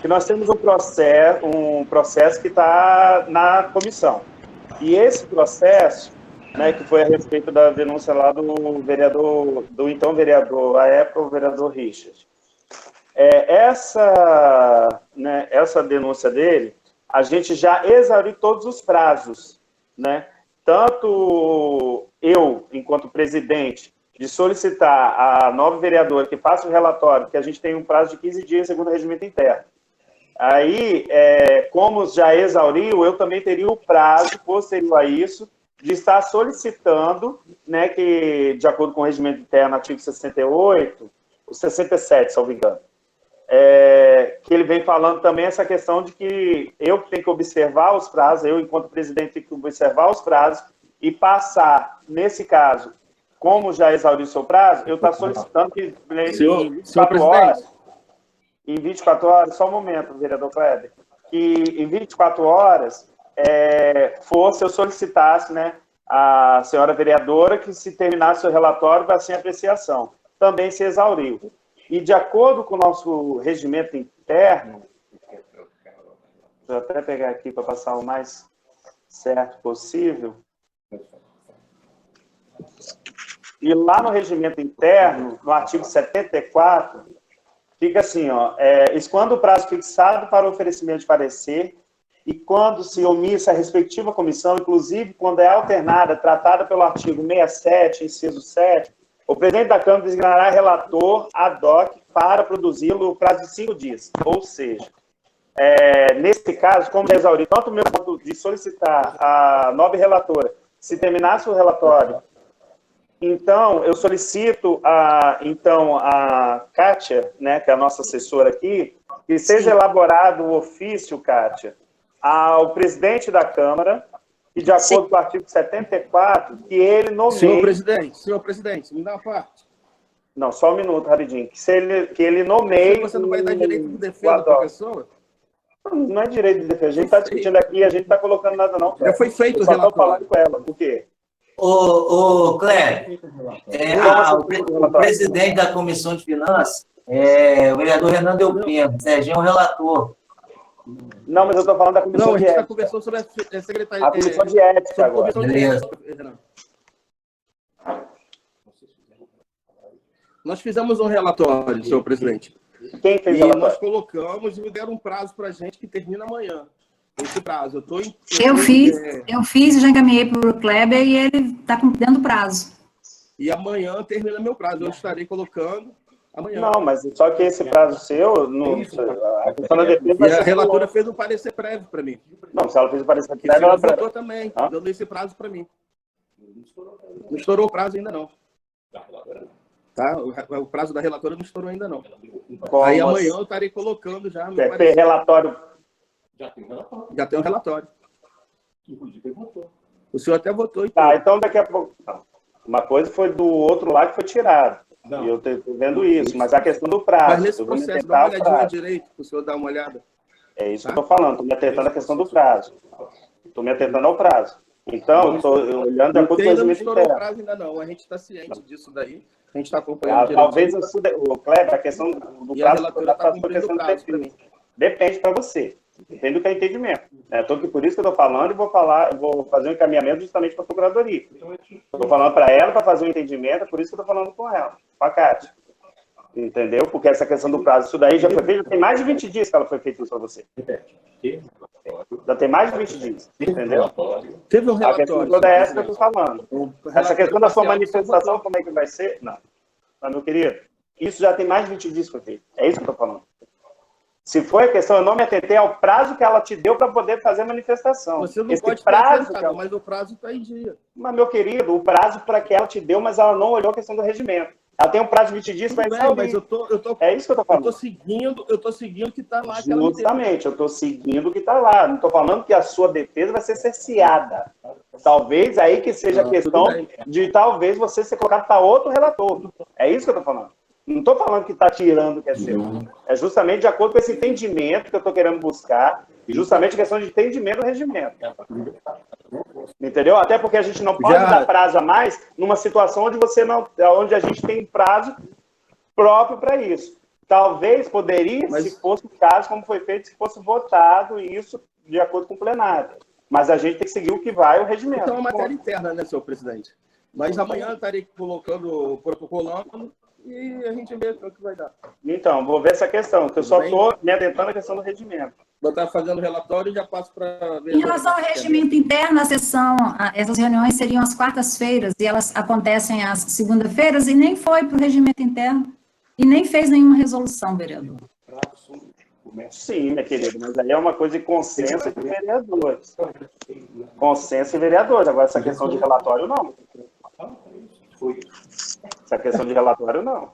Speaker 2: Que nós temos um processo que está na comissão. E esse processo, né, que foi a respeito da denúncia lá do vereador, então vereador, à época o vereador Richard. Essa denúncia dele, a gente já exauriu todos os prazos, né? Tanto eu, enquanto presidente, de solicitar a nova vereadora que faça o relatório, que a gente tem um prazo de 15 dias segundo o regimento interno. Aí, como já exauriu, eu também teria o prazo, posterior a isso, de estar solicitando, né, que, de acordo com o regimento interno, artigo 68, o 67, se não me engano, que ele vem falando também essa questão de que eu tenho que observar os prazos, eu, enquanto presidente, tenho que observar os prazos e passar, nesse caso, como já exauriu o seu prazo, eu estou solicitando que em 24 horas, em 24 horas, só um momento, vereador Kleber, que em 24 horas eu solicitasse, né, a senhora vereadora que, se terminasse o relatório, vai sem apreciação. Também se exauriu. E, de acordo com o nosso regimento interno, vou até pegar aqui para passar o mais certo possível. E lá no regimento interno, no artigo 74, fica assim, ó, quando o prazo fixado para o oferecimento de parecer e quando se omissa a respectiva comissão, inclusive quando é alternada, tratada pelo artigo 67, inciso 7, o presidente da Câmara designará relator ad hoc para produzi-lo no prazo de 5 dias. Ou seja, nesse caso, como exaurir tanto o meu ponto de solicitar a nova relatora, se terminasse o relatório, então eu solicito a Kátia, né, que é a nossa assessora aqui, que seja elaborado o ofício, Kátia, ao presidente da Câmara, e de acordo com o artigo 74, que ele nomeie...
Speaker 3: Senhor presidente, me dá uma parte.
Speaker 2: Não, só um minuto, rapidinho. Que ele nomeie...
Speaker 3: Você não vai dar direito de defesa para a pessoa?
Speaker 2: Não é direito de defesa. A gente está discutindo aqui, a gente não está colocando nada, não.
Speaker 3: Já foi feito o
Speaker 2: relatório. Eu só estou
Speaker 3: relatório.
Speaker 2: falando com ela. Por quê?
Speaker 8: Cléber, o presidente da Comissão de Finanças, o vereador Renan Delpino, Serginho é o relator.
Speaker 2: Não, mas eu estou falando da comissão de ética.
Speaker 3: A gente está conversando sobre a secretaria.
Speaker 2: A comissão de ética agora.
Speaker 3: Nós fizemos um relatório, senhor presidente.
Speaker 2: Quem fez o
Speaker 3: relatório?
Speaker 2: relatório?
Speaker 3: Nós colocamos e me deram um prazo para a gente que termina amanhã. Esse prazo.
Speaker 5: Eu fiz e já encaminhei para o Kleber e ele está dando prazo.
Speaker 3: E amanhã termina meu prazo. Eu estarei colocando amanhã.
Speaker 2: Não, mas só que esse prazo seu, não, a questão da defesa...
Speaker 3: E a relatora fez um parecer prévio para mim.
Speaker 2: Não, se ela fez o parecer
Speaker 3: prévio,
Speaker 2: prévio,
Speaker 3: ela
Speaker 2: ela
Speaker 3: votou também, dando esse prazo para mim. Não estourou o prazo ainda não. Tá? O prazo da relatora não estourou ainda não. Aí amanhã eu estarei colocando já meu
Speaker 2: parecer. Relatório.
Speaker 3: Já tem um relatório. Inclusive votou. O senhor até votou.
Speaker 2: Então daqui a pouco... Uma coisa foi do outro lá que foi tirado. Não. E eu estou vendo isso, mas a questão do prazo.
Speaker 3: Mas nesse processo, dá uma olhadinha direito, para o senhor dar uma olhada.
Speaker 2: É isso que eu estou falando, estou me atentando à questão do prazo. Estou me atentando ao prazo. Então, estou olhando de acordo com o regimento interno. Não estourou o prazo
Speaker 3: ainda não, a gente está ciente disso daí, a gente está acompanhando.
Speaker 2: Talvez o Kleber, a questão do prazo,
Speaker 3: está cumprindo o prazo para mim.
Speaker 2: Depende para você. Depende do que é entendimento. Por isso que eu estou falando e vou fazer um encaminhamento justamente para a Procuradoria. Estou falando para ela para fazer um entendimento, é por isso que eu estou falando com ela, com a Kátia. Entendeu? Porque essa questão do prazo, isso daí já foi feito, tem mais de 20 dias que ela foi feita isso para você. Já tem mais de 20 dias, entendeu?
Speaker 3: Teve um relatório.
Speaker 2: A questão toda é essa que eu estou falando. Essa questão da sua manifestação, como é que vai ser? Não. Mas, meu querido, isso já tem mais de 20 dias que foi feito. É isso que eu estou falando. Se foi a questão, eu não me atentei ao prazo que ela te deu para poder fazer a manifestação.
Speaker 3: Você não pode prazo, mas o prazo está em dia.
Speaker 2: Mas, meu querido, o prazo para que ela te deu, mas ela não olhou a questão do regimento. Ela tem um prazo de 20 dias para exaurir.
Speaker 3: Mas
Speaker 2: é isso que eu estou falando.
Speaker 3: Eu estou seguindo o que está lá.
Speaker 2: Justamente, eu estou seguindo o que está lá. Não estou falando que a sua defesa vai ser cerceada. Talvez aí que seja a questão de talvez você ser colocado para outro relator. É isso que eu estou falando. Não estou falando que está tirando o que é seu. É justamente de acordo com esse entendimento que eu estou querendo buscar, e justamente a questão de entendimento do regimento. Entendeu? Até porque a gente não pode dar prazo a mais numa situação onde a gente tem prazo próprio para isso. Talvez poderia, se fosse o caso, como foi feito, se fosse votado isso de acordo com o plenário. Mas a gente tem que seguir o que vai, o regimento.
Speaker 3: Então é uma matéria interna, né, senhor presidente? Mas amanhã eu estarei protocolando e a gente vê o que vai dar.
Speaker 2: Então, vou ver essa questão, que eu só estou me atentando à questão do regimento.
Speaker 3: Vou estar fazendo relatório e já passo para...
Speaker 5: Em relação ao regimento interno, a sessão, essas reuniões seriam às quartas-feiras e elas acontecem às segunda-feiras e nem foi para o regimento interno e nem fez nenhuma resolução, vereador.
Speaker 2: Sim, minha querida, mas aí é uma coisa de consenso de vereadores. Consenso de vereadores. Agora, essa questão de relatório, não. Essa questão de relatório, não.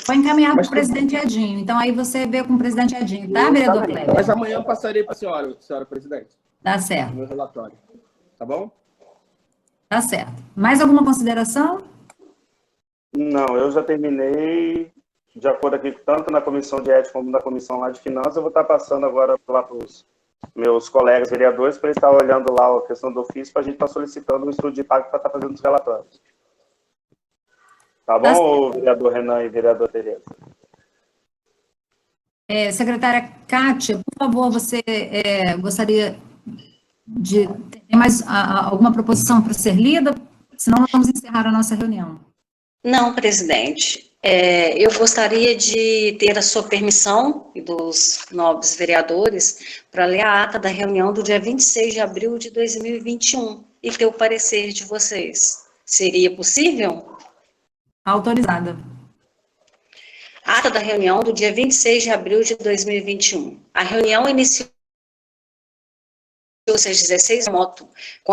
Speaker 5: Foi encaminhado para o presidente Edinho. Então, aí você vê com o presidente Edinho, tá, vereador Kleber?
Speaker 3: Mas amanhã eu passarei para a senhora presidente.
Speaker 5: Tá certo.
Speaker 3: Meu relatório. Tá bom?
Speaker 5: Tá certo. Mais alguma consideração?
Speaker 2: Não, eu já terminei, de acordo aqui, tanto na comissão de ética como na comissão lá de finanças, eu vou estar passando agora lá para os meus colegas vereadores para estar olhando lá a questão do ofício, para a gente estar solicitando um estudo de impacto para estar fazendo os relatórios. Tá bom, vereador Renan e vereador Tereza?
Speaker 5: Secretária Kátia, por favor, você gostaria de ter mais alguma proposição para ser lida? Senão nós vamos encerrar a nossa reunião.
Speaker 4: Não, presidente. Eu gostaria de ter a sua permissão e dos nobres vereadores para ler a ata da reunião do dia 26 de abril de 2021 e ter o parecer de vocês. Seria possível?
Speaker 5: Autorizada.
Speaker 4: Ata da reunião do dia 26 de abril de 2021. A reunião iniciou às 16 moto, com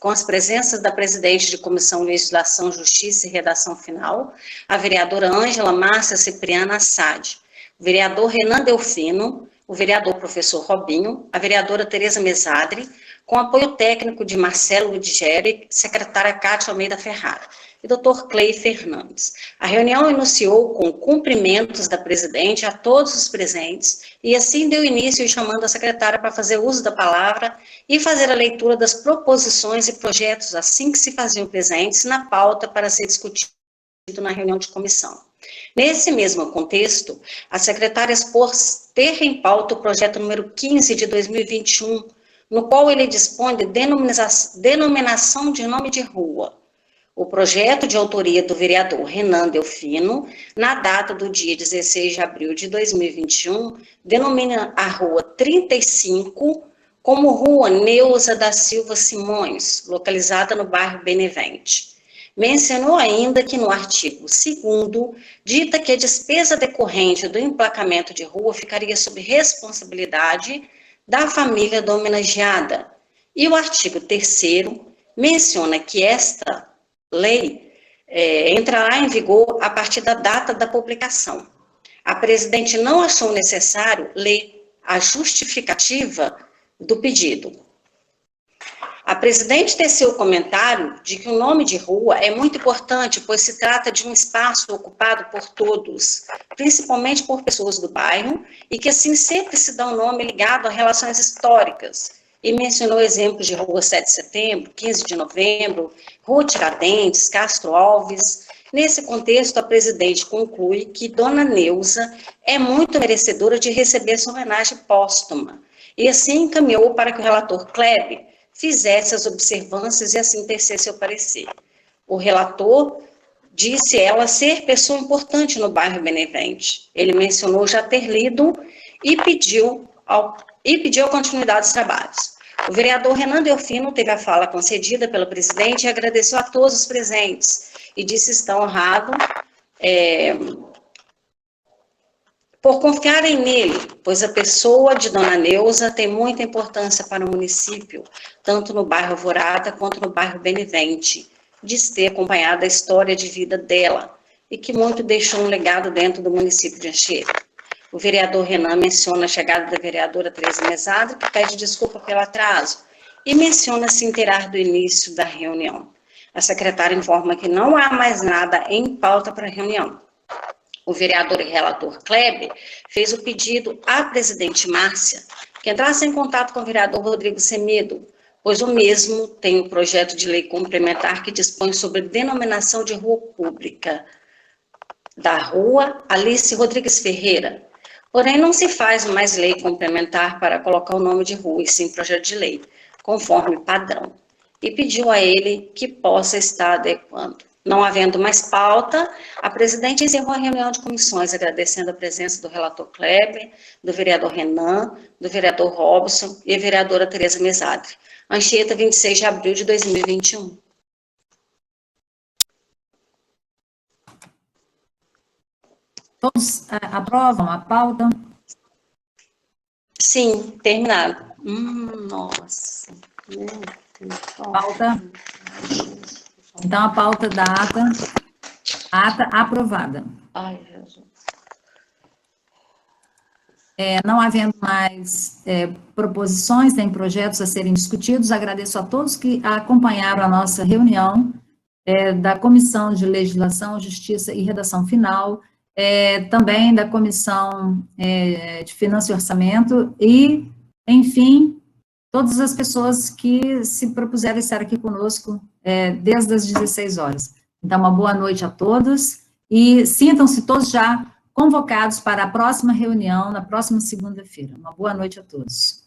Speaker 4: as presenças da presidente de Comissão Legislação, Justiça e Redação Final, a vereadora Ângela Márcia Cipriana Assad, o vereador Renan Delfino, o vereador professor Robinho, a vereadora Tereza Mesadri, com apoio técnico de Marcelo Udgeri, secretária Cátia Almeida Ferrara, e Dr. Clay Fernandes. A reunião iniciou com cumprimentos da presidente a todos os presentes e assim deu início chamando a secretária para fazer uso da palavra e fazer a leitura das proposições e projetos assim que se faziam presentes na pauta para ser discutido na reunião de comissão. Nesse mesmo contexto, a secretária expôs ter em pauta o projeto número 15 de 2021, no qual ele dispõe de denominação de nome de rua. O projeto de autoria do vereador Renan Delfino, na data do dia 16 de abril de 2021, denomina a Rua 35 como Rua Neuza da Silva Simões, localizada no bairro Benevente. Mencionou ainda que no artigo 2º, dita que a despesa decorrente do emplacamento de rua ficaria sob responsabilidade da família da homenageada. E o artigo 3º menciona que esta lei entrará em vigor a partir da data da publicação. A presidente não achou necessário ler a justificativa do pedido. A presidente teceu o comentário de que o nome de rua é muito importante, pois se trata de um espaço ocupado por todos, principalmente por pessoas do bairro, e que assim sempre se dá um nome ligado a relações históricas. E mencionou exemplos de Rua 7 de Setembro, 15 de Novembro, Rua Tiradentes, Castro Alves. Nesse contexto, a presidente conclui que Dona Neuza é muito merecedora de receber sua homenagem póstuma, e assim encaminhou para que o relator Kleber fizesse as observâncias e assim tecesse seu parecer. O relator disse ela ser pessoa importante no bairro Benevente. Ele mencionou já ter lido e pediu a continuidade dos trabalhos. O vereador Renan Delfino teve a fala concedida pelo presidente e agradeceu a todos os presentes e disse estar honrado por confiarem nele, pois a pessoa de Dona Neuza tem muita importância para o município, tanto no bairro Alvorada quanto no bairro Benevente, diz ter acompanhado a história de vida dela e que muito deixou um legado dentro do município de Anchieta. O vereador Renan menciona a chegada da vereadora Tereza Mesadri, que pede desculpa pelo atraso, e menciona se inteirar do início da reunião. A secretária informa que não há mais nada em pauta para a reunião. O vereador e relator Kleber fez o pedido à presidente Márcia que entrasse em contato com o vereador Rodrigo Semedo, pois o mesmo tem um projeto de lei complementar que dispõe sobre denominação de rua pública da Rua Alice Rodrigues Ferreira. Porém, não se faz mais lei complementar para colocar o nome de rua, e sim projeto de lei, conforme padrão. E pediu a ele que possa estar adequando. Não havendo mais pauta, a presidente encerrou a reunião de comissões, agradecendo a presença do relator Kleber, do vereador Renan, do vereador Robson e a vereadora Tereza Mesadri. Anchieta, 26 de abril de 2021.
Speaker 5: Todos aprovam a pauta?
Speaker 4: Sim, terminado. Nossa.
Speaker 5: Pauta. Então, a pauta da ata aprovada.
Speaker 4: Ai, Jesus.
Speaker 5: Não havendo mais proposições, nem projetos a serem discutidos, agradeço a todos que acompanharam a nossa reunião da Comissão de Legislação, Justiça e Redação Final, também da Comissão de Finanças e Orçamento e enfim, todas as pessoas que se propuseram estar aqui conosco desde as 16 horas. Então, uma boa noite a todos e sintam-se todos já convocados para a próxima reunião, na próxima segunda-feira. Uma boa noite a todos.